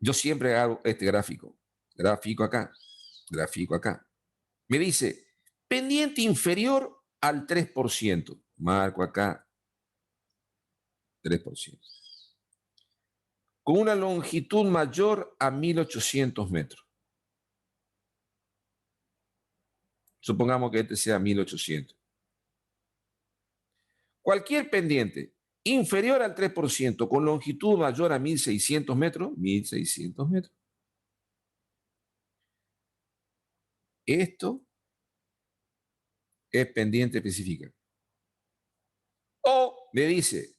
Yo siempre hago este gráfico. Gráfico acá, gráfico acá. Me dice, pendiente inferior al 3%. Marco acá, 3%. Con una longitud mayor a 1.800 metros. Supongamos que este sea 1.800. Cualquier pendiente inferior al 3% con longitud mayor a 1.600 metros, 1.600 metros. Esto es pendiente específica. O me dice,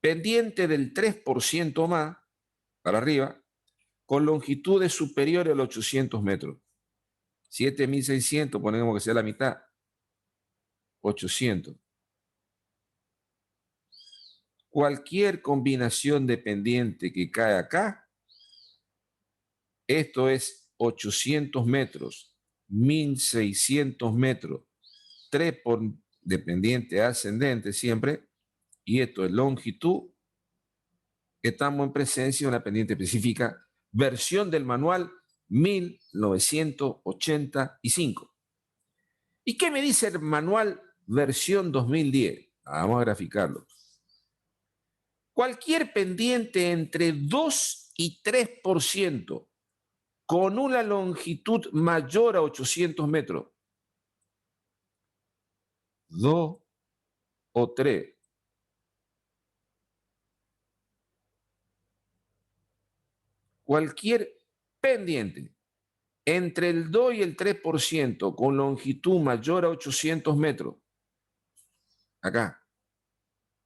pendiente del 3% más, para arriba, con longitudes superiores a los 800 metros. 7.600, ponemos que sea la mitad. 800. Cualquier combinación de pendiente que cae acá, esto es 800 metros, 1.600 metros, 3 por de pendiente ascendente siempre, y esto es longitud, estamos en presencia de una pendiente específica, versión del manual 1985. ¿Y qué me dice el manual versión 2010? Vamos a graficarlo. Cualquier pendiente entre 2 y 3% con una longitud mayor a 800 metros, 2 o 3, cualquier pendiente entre el 2 y el 3% con longitud mayor a 800 metros, acá,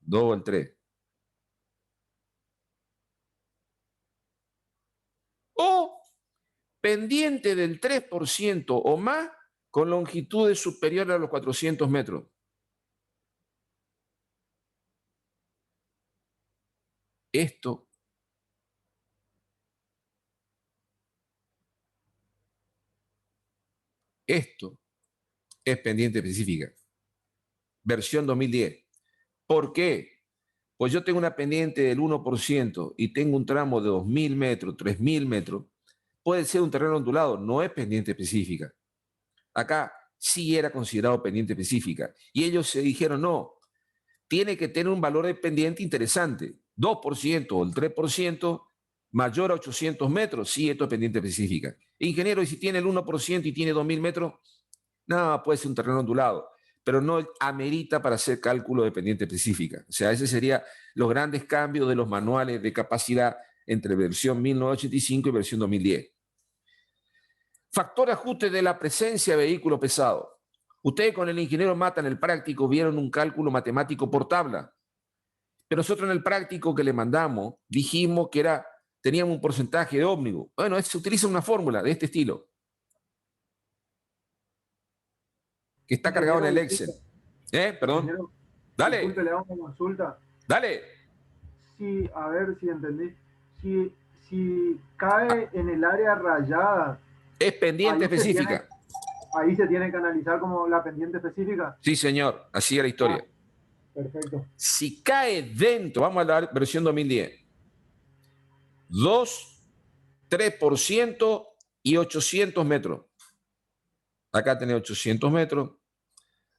2 o el 3, o pendiente del 3% o más con longitudes superiores a los 400 metros. Esto es pendiente específica. Versión 2010. ¿Por qué? Pues yo tengo una pendiente del 1% y tengo un tramo de 2.000 metros, 3.000 metros. Puede ser un terreno ondulado, no es pendiente específica. Acá sí era considerado pendiente específica. Y ellos se dijeron, no, tiene que tener un valor de pendiente interesante. 2% o el 3% mayor a 800 metros, sí, esto es pendiente específica. Ingeniero, y si tiene el 1% y tiene 2.000 metros, no, puede ser un terreno ondulado, pero no amerita para hacer cálculo de pendiente específica. O sea, ese sería los grandes cambios de los manuales de capacidad entre versión 1985 y versión 2010. Factor de ajuste de la presencia de vehículo pesado. Ustedes con el ingeniero Mata en el práctico vieron un cálculo matemático por tabla, pero nosotros en el práctico que le mandamos dijimos que teníamos un porcentaje de ómnibus. Bueno, se utiliza una fórmula de este estilo, que está cargado en el Excel. Perdón. Dale. Disculpe, le hago una consulta. Dale. Sí, a ver si entendí. Si cae en el área rayada. Es pendiente específica. Ahí se tiene que analizar como la pendiente específica. Sí, señor. Así es la historia. Perfecto. Si cae dentro, vamos a la versión 2010. 2, 3% y 800 metros. Acá tenés 800 metros.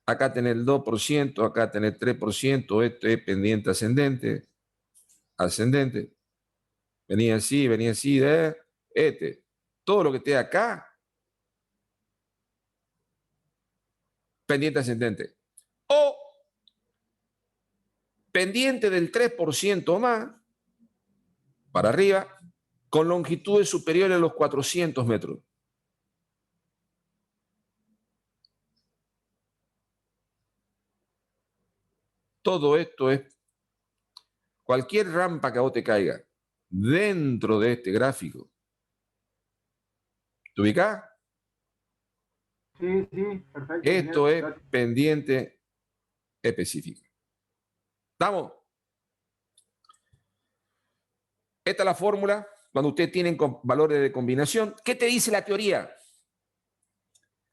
Acá tenés el 2%, acá tenés 3%. Esto es pendiente ascendente. Ascendente. Venía así, todo lo que esté acá, pendiente ascendente. O pendiente del 3% más, para arriba, con longitudes superiores a los 400 metros. Todo esto es cualquier rampa que a vos te caiga dentro de este gráfico, ¿Te ubicás? Sí, sí, perfecto. Esto es Gracias. pendiente específica. ¿Estamos? Esta es la fórmula cuando ustedes tienen valores de combinación. ¿Qué te dice la teoría?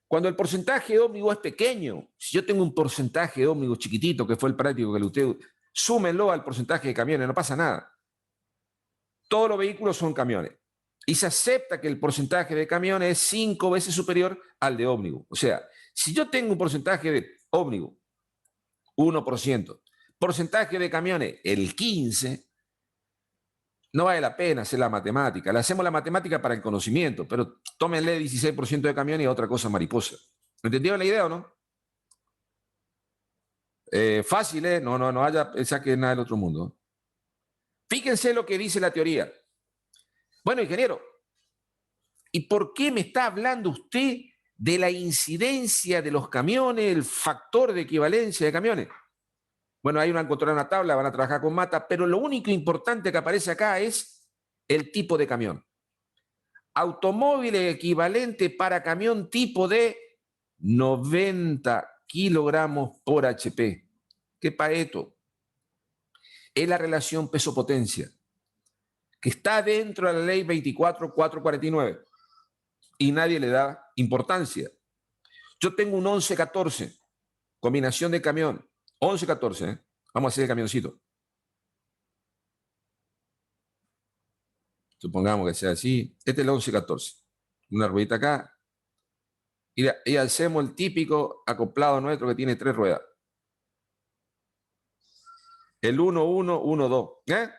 Cuando el porcentaje de ómnibus es pequeño, si yo tengo un porcentaje de ómnibus chiquitito, que fue el práctico que usted, súmenlo al porcentaje de camiones, no pasa nada. Todos los vehículos son camiones. Y se acepta que el porcentaje de camiones es 5 veces superior al de ómnibus. O sea, si yo tengo un porcentaje de ómnibus, 1%, porcentaje de camiones, el 15%, no vale la pena hacer la matemática. Le hacemos la matemática para el conocimiento, pero tómenle 16% de camiones y otra cosa mariposa. ¿Entendieron la idea o no? Fácil, ¿eh? No haya pensar que es nada del otro mundo. Fíjense lo que dice la teoría. Bueno, ingeniero, ¿y por qué me está hablando usted de la incidencia de los camiones, el factor de equivalencia de camiones? Bueno, ahí van a encontrar una tabla, van a trabajar con mata, pero lo único importante que aparece acá es el tipo de camión. Automóvil equivalente para camión tipo de 90 kilogramos por HP. ¿Qué paeto? Es la relación peso-potencia, que está dentro de la ley 24.449 y nadie le da importancia. Yo tengo un 11-14, combinación de camión, 11-14, ¿eh? Vamos a hacer el camioncito. Supongamos que sea así. Este es el 11-14. Una ruedita acá. Y hacemos el típico acoplado nuestro que tiene 3 ruedas. El 1-1-1-2. ¿Eh?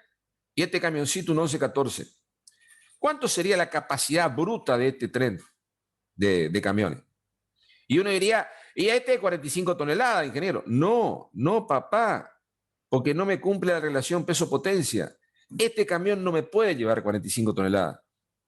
Y este camioncito un 11-14. ¿Cuánto sería la capacidad bruta de este tren de camiones? Y uno diría, y este es 45 toneladas, ingeniero. No, papá, porque no me cumple la relación peso-potencia. Este camión no me puede llevar 45 toneladas,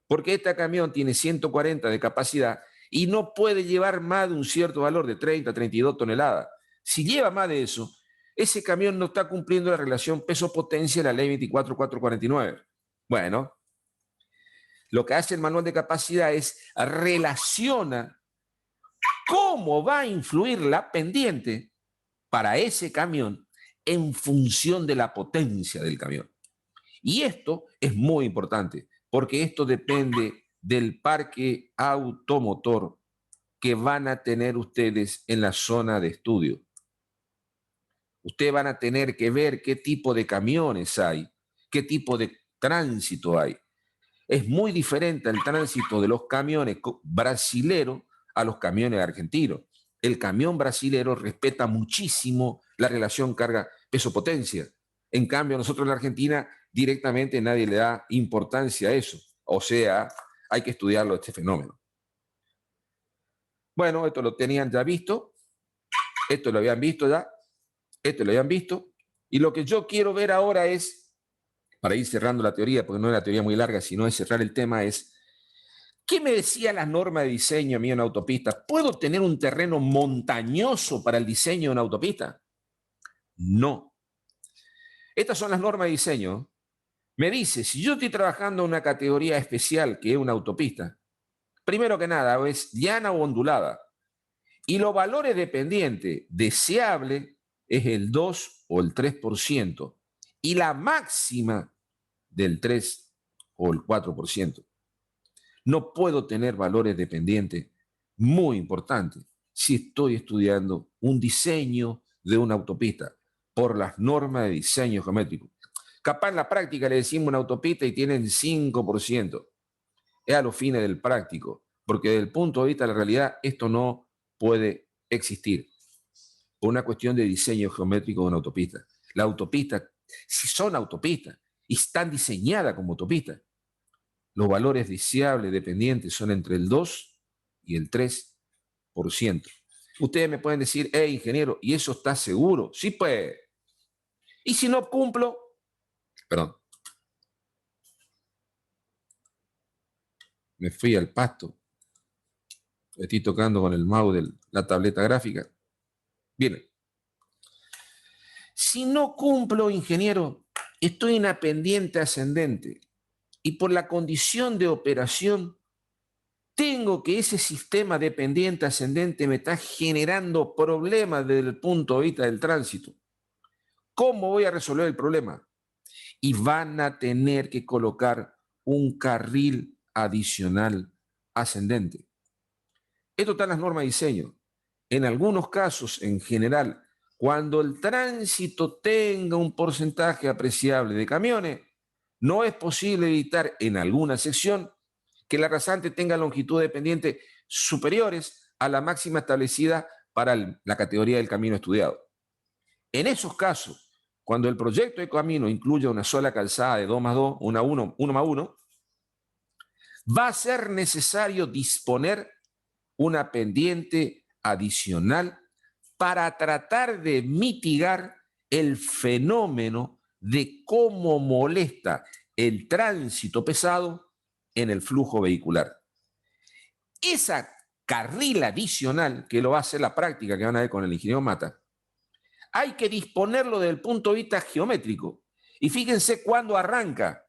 porque este camión tiene 140 de capacidad y no puede llevar más de un cierto valor de 30, 32 toneladas. Si lleva más de eso, ese camión no está cumpliendo la relación peso-potencia de la ley 24.449. Bueno, lo que hace el manual de capacidad es relaciona cómo va a influir la pendiente para ese camión en función de la potencia del camión. Y esto es muy importante, porque esto depende del parque automotor que van a tener ustedes en la zona de estudio. Ustedes van a tener que ver qué tipo de camiones hay, qué tipo de tránsito hay. Es muy diferente el tránsito de los camiones brasileros a los camiones argentinos. El camión brasilero respeta muchísimo la relación carga-peso-potencia. En cambio, nosotros en la Argentina directamente nadie le da importancia a eso. O sea, hay que estudiarlo, este fenómeno. Bueno, esto lo tenían ya visto. Esto lo habían visto ya. Esto lo habían visto. Y lo que yo quiero ver ahora es, para ir cerrando la teoría, porque no es una teoría muy larga, sino es cerrar el tema, es, ¿qué me decía la norma de diseño mío en autopista? ¿Puedo tener un terreno montañoso para el diseño de una autopista? No. Estas son las normas de diseño. Me dice, si yo estoy trabajando en una categoría especial que es una autopista, primero que nada es llana o ondulada, y los valores dependientes deseable es el 2 o el 3%, y la máxima del 3 o el 4%. No puedo tener valores dependientes muy importantes si estoy estudiando un diseño de una autopista por las normas de diseño geométrico. Capaz en la práctica le decimos una autopista y tienen 5%. Es a los fines del práctico, porque desde el punto de vista de la realidad esto no puede existir por una cuestión de diseño geométrico de una autopista. La autopista, si son autopistas y están diseñadas como autopistas, los valores deseables dependientes son entre el 2 y el 3%. Ustedes me pueden decir, hey, ingeniero, ¿y eso está seguro? Sí, pues. Y si no cumplo, perdón, me fui al pasto. Estoy tocando con el mouse de la tableta gráfica. Bien. Si no cumplo, ingeniero, estoy en una pendiente ascendente y por la condición de operación tengo que ese sistema de pendiente ascendente me está generando problemas desde el punto de vista del tránsito. ¿Cómo voy a resolver el problema? Y van a tener que colocar un carril adicional ascendente. Esto está en las normas de diseño. En algunos casos, en general, cuando el tránsito tenga un porcentaje apreciable de camiones, no es posible evitar en alguna sección que la rasante tenga longitud de pendiente superiores a la máxima establecida para la categoría del camino estudiado. En esos casos, cuando el proyecto de camino incluya una sola calzada de 2+2, 1+1, va a ser necesario disponer una pendiente adicional para tratar de mitigar el fenómeno de cómo molesta el tránsito pesado en el flujo vehicular. Esa carril adicional, que lo va a hacer la práctica que van a ver con el ingeniero Mata, hay que disponerlo desde el punto de vista geométrico. Y fíjense cuándo arranca.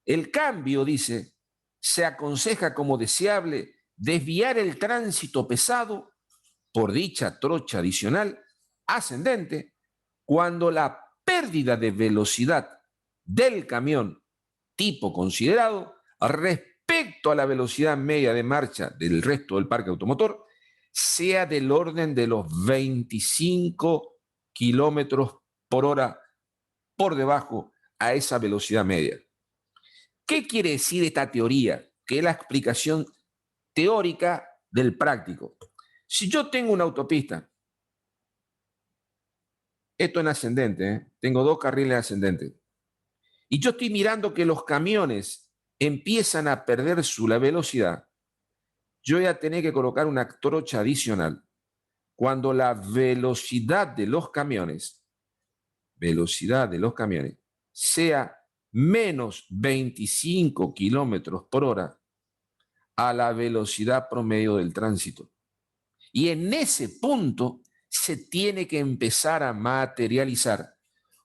El cambio, dice, se aconseja como deseable desviar el tránsito pesado por dicha trocha adicional ascendente cuando la pérdida de velocidad del camión tipo considerado respecto a la velocidad media de marcha del resto del parque automotor sea del orden de los 25 kilómetros por hora por debajo a esa velocidad media. ¿Qué quiere decir esta teoría? Que es la explicación teórica del práctico. Si yo tengo una autopista, esto en ascendente, tengo 2 carriles ascendentes, y yo estoy mirando que los camiones empiezan a perder la velocidad, yo voy a tener que colocar una trocha adicional cuando la velocidad de los camiones sea menos 25 kilómetros por hora a la velocidad promedio del tránsito. Y en ese punto se tiene que empezar a materializar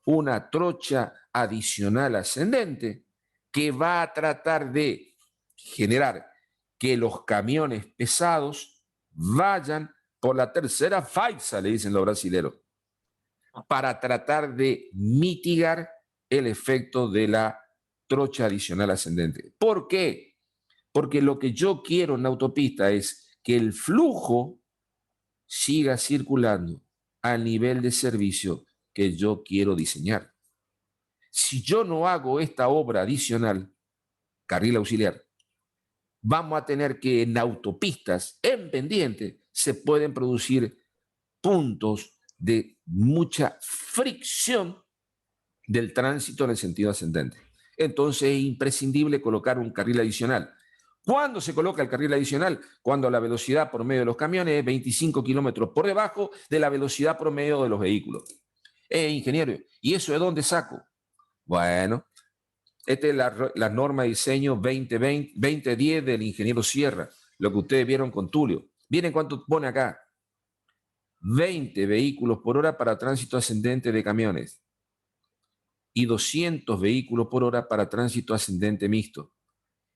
una trocha adicional ascendente que va a tratar de generar que los camiones pesados vayan por la tercera faixa, le dicen los brasileros, para tratar de mitigar el efecto de la trocha adicional ascendente. ¿Por qué? Porque lo que yo quiero en la autopista es que el flujo siga circulando al nivel de servicio que yo quiero diseñar. Si yo no hago esta obra adicional, carril auxiliar, vamos a tener que en autopistas, en pendiente, se pueden producir puntos de mucha fricción del tránsito en el sentido ascendente. Entonces es imprescindible colocar un carril adicional. ¿Cuándo se coloca el carril adicional? Cuando la velocidad promedio de los camiones es 25 kilómetros por debajo de la velocidad promedio de los vehículos. Ingeniero, ¿y eso de dónde saco? Bueno, esta es la norma de diseño 2010 del ingeniero Sierra, lo que ustedes vieron con Tulio. Miren cuánto pone acá. 20 vehículos por hora para tránsito ascendente de camiones y 200 vehículos por hora para tránsito ascendente mixto.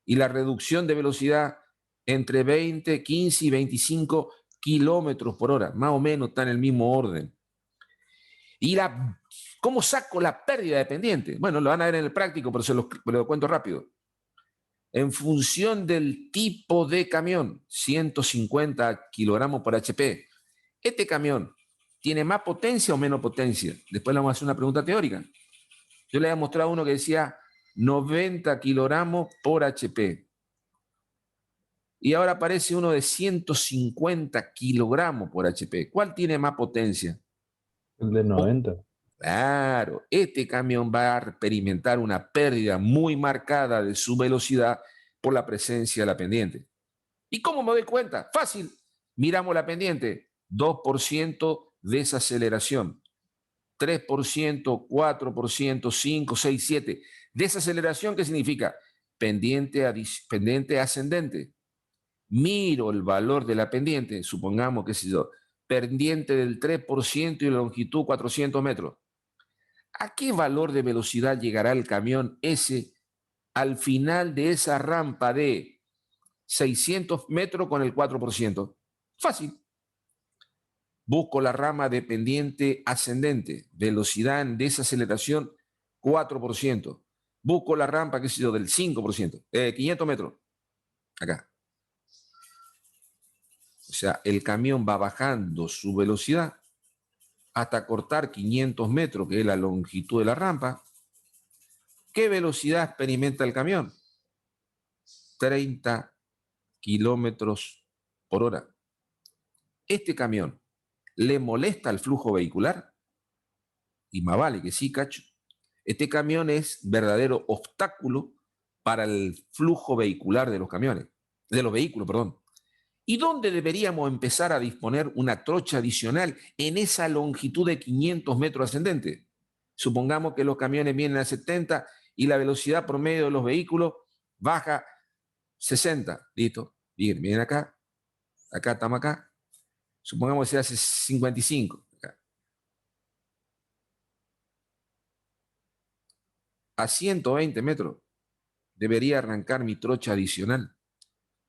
Y la reducción de velocidad entre 20, 15 y 25 kilómetros por hora, más o menos está en el mismo orden. ¿Y cómo saco la pérdida de pendiente? Bueno, lo van a ver en el práctico, pero se lo cuento rápido. En función del tipo de camión, 150 kilogramos por HP, ¿este camión tiene más potencia o menos potencia? Después le vamos a hacer una pregunta teórica. Yo le había mostrado uno que decía 90 kilogramos por HP. Y ahora aparece uno de 150 kilogramos por HP. ¿Cuál tiene más potencia? El de 90. Claro, este camión va a experimentar una pérdida muy marcada de su velocidad por la presencia de la pendiente. ¿Y cómo me doy cuenta? Fácil. Miramos la pendiente. 2% desaceleración. 3%, 4%, 5, 6, 7. Desaceleración, ¿qué significa? Pendiente ascendente. Miro el valor de la pendiente, supongamos, qué sé yo, pendiente del 3% y longitud 400 metros. ¿A qué valor de velocidad llegará el camión ese al final de esa rampa de 600 metros con el 4%. Fácil. Busco la rama de pendiente ascendente, velocidad en desaceleración 4%. Busco la rampa, qué sé yo, del 5%, 500 metros. Acá. O sea, el camión va bajando su velocidad hasta cortar 500 metros, que es la longitud de la rampa. ¿Qué velocidad experimenta el camión? 30 kilómetros por hora. Este camión le molesta el flujo vehicular, y más vale que sí, cacho. Este camión es verdadero obstáculo para el flujo vehicular de los camiones, de los vehículos, perdón. ¿Y dónde deberíamos empezar a disponer una trocha adicional en esa longitud de 500 metros ascendente? Supongamos que los camiones vienen a 70 y la velocidad promedio de los vehículos baja 60. Listo. Bien, miren acá. Acá estamos acá. Supongamos que se hace 55. Acá. A 120 metros debería arrancar mi trocha adicional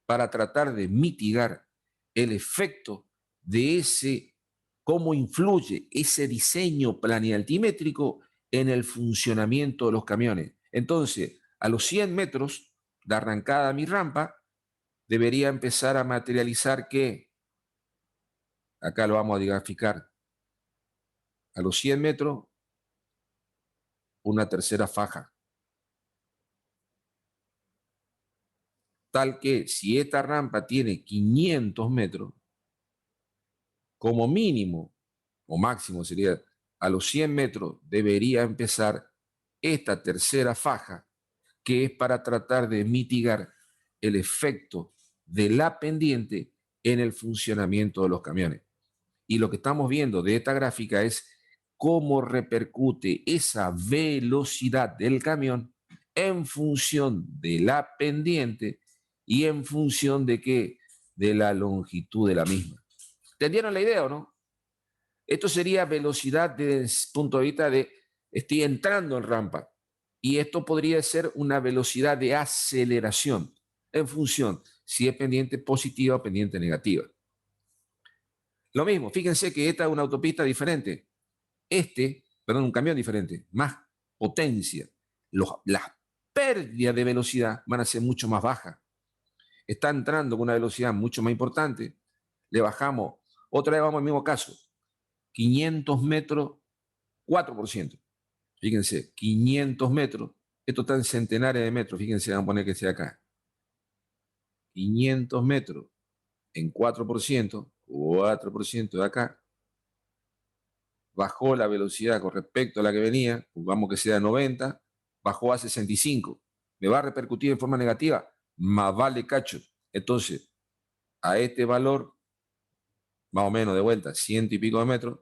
para tratar de mitigar el efecto de ese, cómo influye ese diseño planialtimétrico en el funcionamiento de los camiones. Entonces, a los 100 metros de arrancada mi rampa, debería empezar a materializar que, acá lo vamos a graficar, a los 100 metros, una tercera faja. Tal que si esta rampa tiene 500 metros, como mínimo, o máximo sería, a los 100 metros debería empezar esta tercera faja, que es para tratar de mitigar el efecto de la pendiente en el funcionamiento de los camiones. Y lo que estamos viendo de esta gráfica es cómo repercute esa velocidad del camión en función de la pendiente y en función de qué, de la longitud de la misma. ¿Entendieron la idea o no? Esto sería velocidad desde el punto de vista de estoy entrando en rampa. Y esto podría ser una velocidad de aceleración en función si es pendiente positiva o pendiente negativa. Lo mismo, fíjense que esta es una autopista diferente. Un camión diferente, más potencia. Las pérdidas de velocidad van a ser mucho más bajas. Está entrando con una velocidad mucho más importante. Le bajamos, otra vez vamos al mismo caso. 500 metros, 4%. Fíjense, 500 metros. Esto está en centenares de metros. Fíjense, vamos a poner que sea acá. 500 metros en 4%, 4% de acá. Bajó la velocidad con respecto a la que venía. Vamos que sea 90. Bajó a 65. ¿Me va a repercutir en forma negativa? Más vale cacho. Entonces, a este valor, más o menos de vuelta, 100 y pico de metros,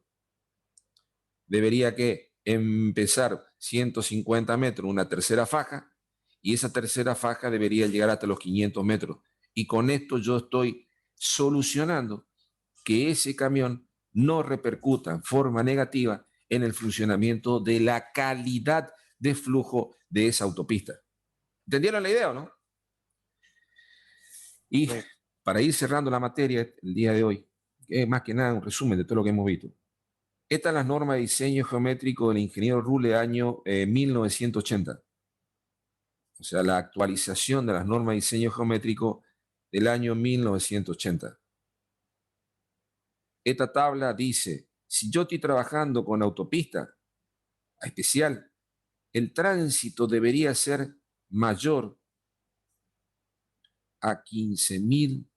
debería que empezar 150 metros, una tercera faja, y esa tercera faja debería llegar hasta los 500 metros. Y con esto yo estoy solucionando que ese camión no repercuta en forma negativa en el funcionamiento de la calidad de flujo de esa autopista. ¿Entendieron la idea o no? Y para ir cerrando la materia el día de hoy, es más que nada un resumen de todo lo que hemos visto. Estas son las normas de diseño geométrico del ingeniero Rule año 1980. O sea, la actualización de las normas de diseño geométrico del año 1980. Esta tabla dice, si yo estoy trabajando con autopista especial, el tránsito debería ser mayor a 15.000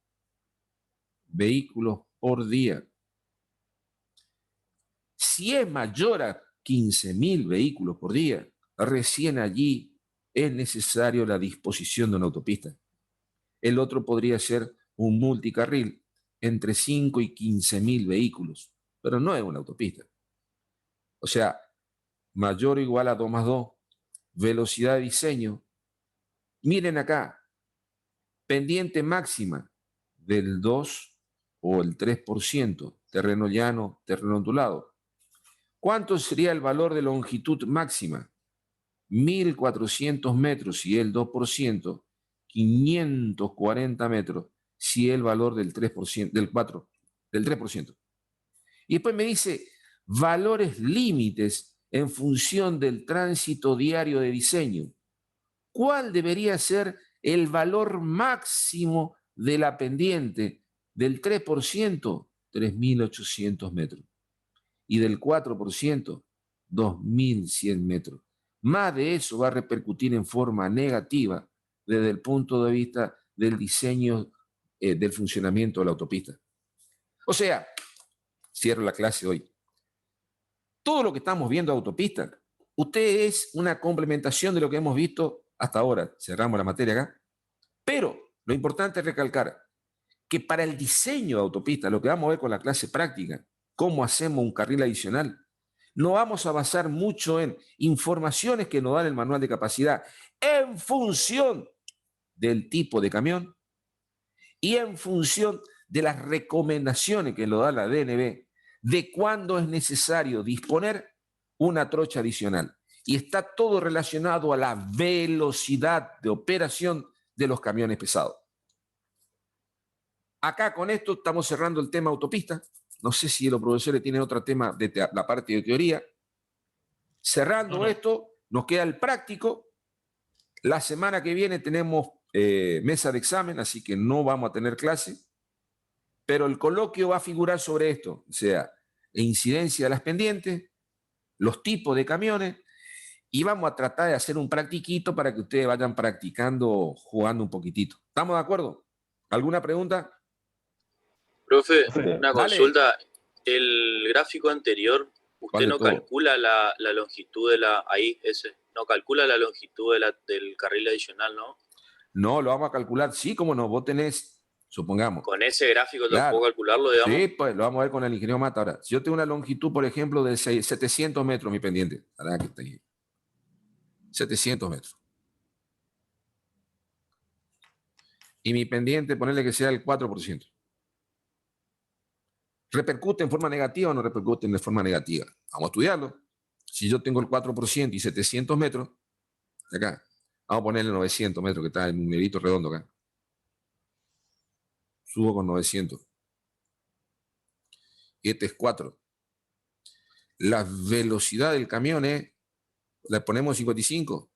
vehículos por día. Si es mayor a 15.000 vehículos por día, recién allí es necesario la disposición de una autopista. El otro podría ser un multicarril entre 5 y 15.000 vehículos, pero no es una autopista. O sea, mayor o igual a 2 más 2, velocidad de diseño. Miren acá, pendiente máxima del 2 o el 3%, terreno llano, terreno ondulado. ¿Cuánto sería el valor de longitud máxima? 1.400 metros y el 2%, 540 metros, si es el valor del 3%, del 3%. Y después me dice valores límites en función del tránsito diario de diseño. ¿Cuál debería ser el valor máximo de la pendiente del 3%? 3.800 metros. Y del 4%, 2.100 metros. Más de eso va a repercutir en forma negativa desde el punto de vista del diseño del funcionamiento de la autopista. O sea, cierro la clase hoy. Todo lo que estamos viendo de autopista, usted es una complementación de lo que hemos visto hasta ahora. Cerramos la materia acá. Pero lo importante es recalcar que para el diseño de autopista, lo que vamos a ver con la clase práctica, cómo hacemos un carril adicional, no vamos a basar mucho en informaciones que nos dan el manual de capacidad en función del tipo de camión y en función de las recomendaciones que nos da la DNV de cuándo es necesario disponer una trocha adicional. Y está todo relacionado a la velocidad de operación de los camiones pesados. Acá con esto estamos cerrando el tema autopista. No sé si los profesores tienen otro tema de la parte de teoría. Cerrando esto, nos queda el práctico. La semana que viene tenemos mesa de examen, así que no vamos a tener clase. Pero el coloquio va a figurar sobre esto, o sea, la incidencia de las pendientes, los tipos de camiones, y vamos a tratar de hacer un practiquito para que ustedes vayan practicando, jugando un poquitito. ¿Estamos de acuerdo? ¿Alguna pregunta? Profe, una Dale. consulta. El gráfico anterior, usted no calcula la longitud de no calcula la longitud del carril adicional, ¿no? No, lo vamos a calcular. Sí, como no, vos tenés, supongamos. Con ese gráfico yo puedo calcularlo, digamos. Sí, pues lo vamos a ver con el ingeniero Mata ahora. Si yo tengo una longitud, por ejemplo, de 700 metros, mi pendiente. Ahora que está ahí. 700 metros. Y mi pendiente, ponerle que sea el 4%. ¿Repercute en forma negativa o no repercute en forma negativa? Vamos a estudiarlo. Si yo tengo el 4% y 700 metros, acá, vamos a ponerle 900 metros, que está el numerito redondo acá. Subo con 900. Y este es 4. La velocidad del camión es, le ponemos 55.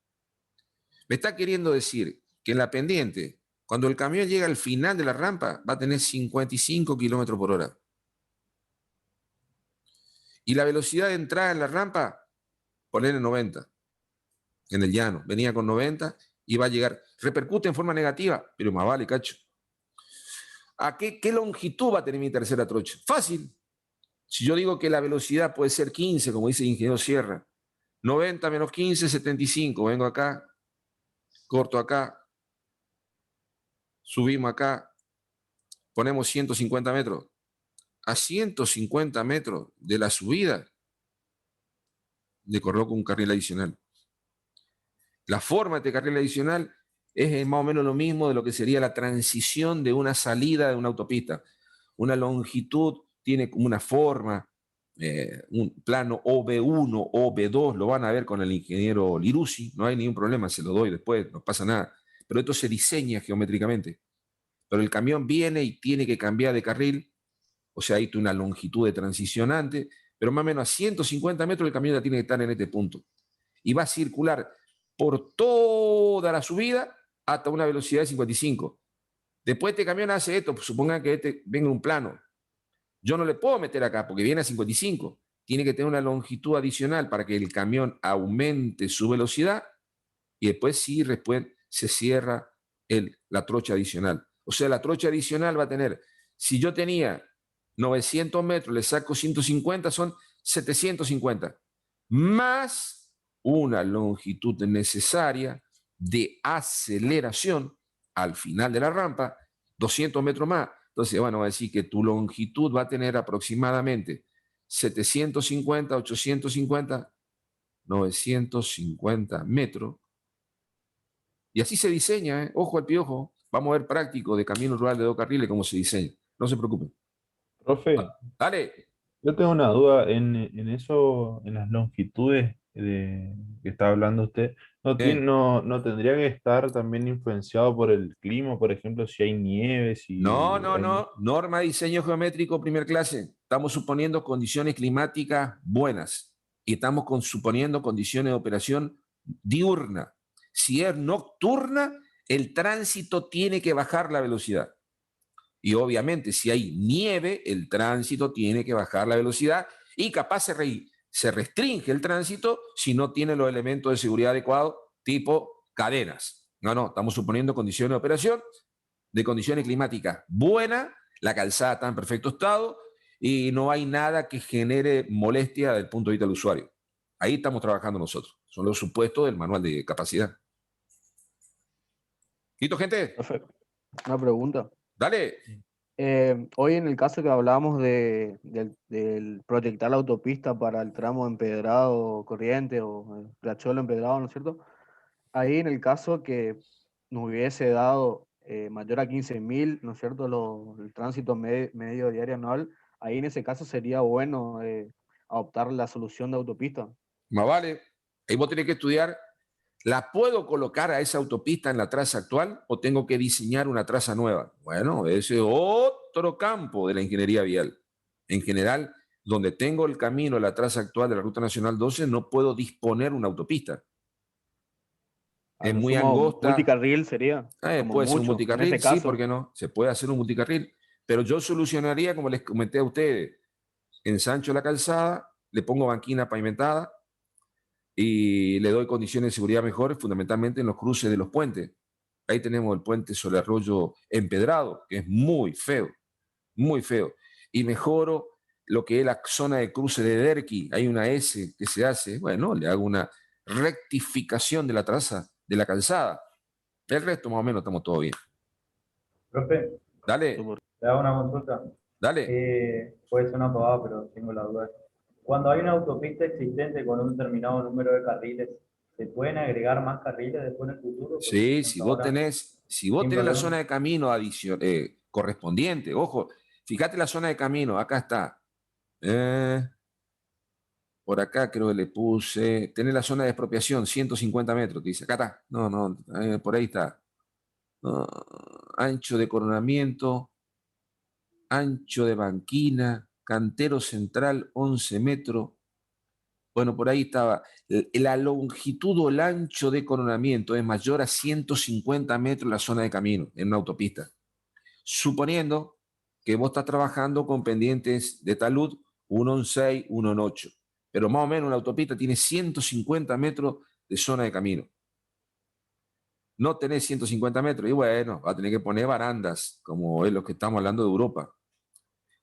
Me está queriendo decir que en la pendiente, cuando el camión llega al final de la rampa, va a tener 55 kilómetros por hora. Y la velocidad de entrada en la rampa, ponerle 90. En el llano, venía con 90 y va a llegar. Repercute en forma negativa, pero más vale, cacho. ¿A qué longitud va a tener mi tercera trocha? Fácil. Si yo digo que la velocidad puede ser 15, como dice el ingeniero Sierra, 90 menos 15, 75. Vengo acá, corto acá, subimos acá, ponemos 150 metros. A 150 metros de la subida, le coloco un carril adicional. La forma de este carril adicional es más o menos lo mismo de lo que sería la transición de una salida de una autopista. Una longitud tiene como una forma, un plano OB1, OB2, lo van a ver con el ingeniero Lirusi, no hay ningún problema, se lo doy después, no pasa nada. Pero esto se diseña geométricamente. Pero el camión viene y tiene que cambiar de carril, o sea, hay una longitud de transición antes, pero más o menos a 150 metros el camión ya tiene que estar en este punto. Y va a circular por toda la subida hasta una velocidad de 55. Después este camión hace esto, pues supongan que este venga un plano. Yo no le puedo meter acá porque viene a 55. Tiene que tener una longitud adicional para que el camión aumente su velocidad y después sí, después se cierra la trocha adicional. O sea, la trocha adicional va a tener, si yo tenía 900 metros, le saco 150, son 750. Más una longitud necesaria de aceleración al final de la rampa, 200 metros más. Entonces, bueno, va a decir que tu longitud va a tener aproximadamente 750, 850, 950 metros. Y así se diseña, ¿eh? Ojo al piojo. Vamos a ver práctico de camino rural de 2 carriles cómo se diseña. No se preocupen. Profe, Dale. yo tengo una duda en eso, en las longitudes que está hablando usted. No tendría que estar también influenciado por el clima, por ejemplo, si hay nieve, si No. Norma de diseño geométrico, primer clase. Estamos suponiendo condiciones climáticas buenas y estamos suponiendo condiciones de operación diurna. Si es nocturna, el tránsito tiene que bajar la velocidad. Y obviamente, si hay nieve, el tránsito tiene que bajar la velocidad y capaz se restringe el tránsito si no tiene los elementos de seguridad adecuados, tipo cadenas. No, estamos suponiendo condiciones de operación, de condiciones climáticas buenas, la calzada está en perfecto estado y no hay nada que genere molestia desde el punto de vista del usuario. Ahí estamos trabajando nosotros. Son los supuestos del manual de capacidad. ¿Listo, gente? Perfecto. Una pregunta. Dale. Hoy en el caso que hablábamos del proyectar la autopista para el tramo empedrado Corrientes o Riachuelo empedrado, ¿no es cierto? Ahí en el caso que nos hubiese dado mayor a 15.000, ¿no es cierto?, el tránsito medio diario anual, ahí en ese caso sería bueno adoptar la solución de autopista. Más vale. Ahí vos tenés que estudiar, ¿la puedo colocar a esa autopista en la traza actual o tengo que diseñar una traza nueva? Bueno, ese es otro campo de la ingeniería vial. En general, donde tengo el camino de la traza actual de la Ruta Nacional 12, no puedo disponer una autopista. Es muy angosta. Multicarril sería. Puede ser un multicarril, sí, ¿por qué no? Se puede hacer un multicarril, pero yo solucionaría, como les comenté a ustedes, ensancho la calzada, le pongo banquina pavimentada y le doy condiciones de seguridad mejores, fundamentalmente en los cruces de los puentes. Ahí tenemos el puente sobre arroyo empedrado, que es muy feo, muy feo. Y mejoro lo que es la zona de cruce de Derqui. Hay una S que se hace, bueno, le hago una rectificación de la traza, de la calzada. El resto, más o menos, estamos todo bien. Profe, Dale. te hago una consulta. Dale. Puede ser una pavada, pero tengo la duda. Cuando hay una autopista existente con un determinado número de carriles, ¿se pueden agregar más carriles después en el futuro? Sí, si vos tenés la zona de camino correspondiente, ojo, fíjate la zona de camino, acá está. Por acá creo que le puse, tenés la zona de expropiación, 150 metros, te dice, acá está. No, por ahí está. Ancho de coronamiento, ancho de banquina, cantero central, 11 metros. Bueno, por ahí estaba. La longitud o el ancho de coronamiento es mayor a 150 metros en la zona de camino, en una autopista. Suponiendo que vos estás trabajando con pendientes de talud 1 en 6, 1 en 8. Pero más o menos la autopista tiene 150 metros de zona de camino. No tenés 150 metros y bueno, va a tener que poner barandas, como es lo que estamos hablando de Europa.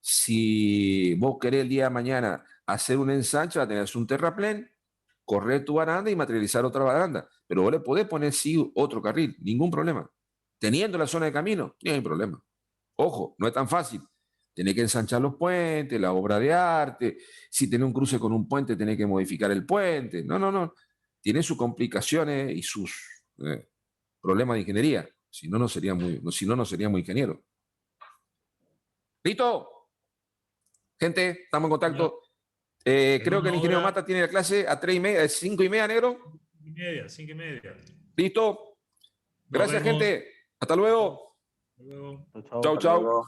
Si vos querés el día de mañana hacer un ensanche, va a tener un terraplén, correr tu baranda y materializar otra baranda. Pero vos le podés poner sí otro carril, ningún problema. Teniendo la zona de camino, no hay problema. Ojo, no es tan fácil. Tenés que ensanchar los puentes, la obra de arte. Si tenés un cruce con un puente, tenés que modificar el puente. No. Tiene sus complicaciones y sus problemas de ingeniería. Si no, no sería muy ingeniero. ¿Listo? Gente, estamos en contacto. Creo que el ingeniero Mata tiene la clase a 5:30, negro. 5:30. ¿Listo? Gracias, gente. Hasta luego. Hasta luego. Chau.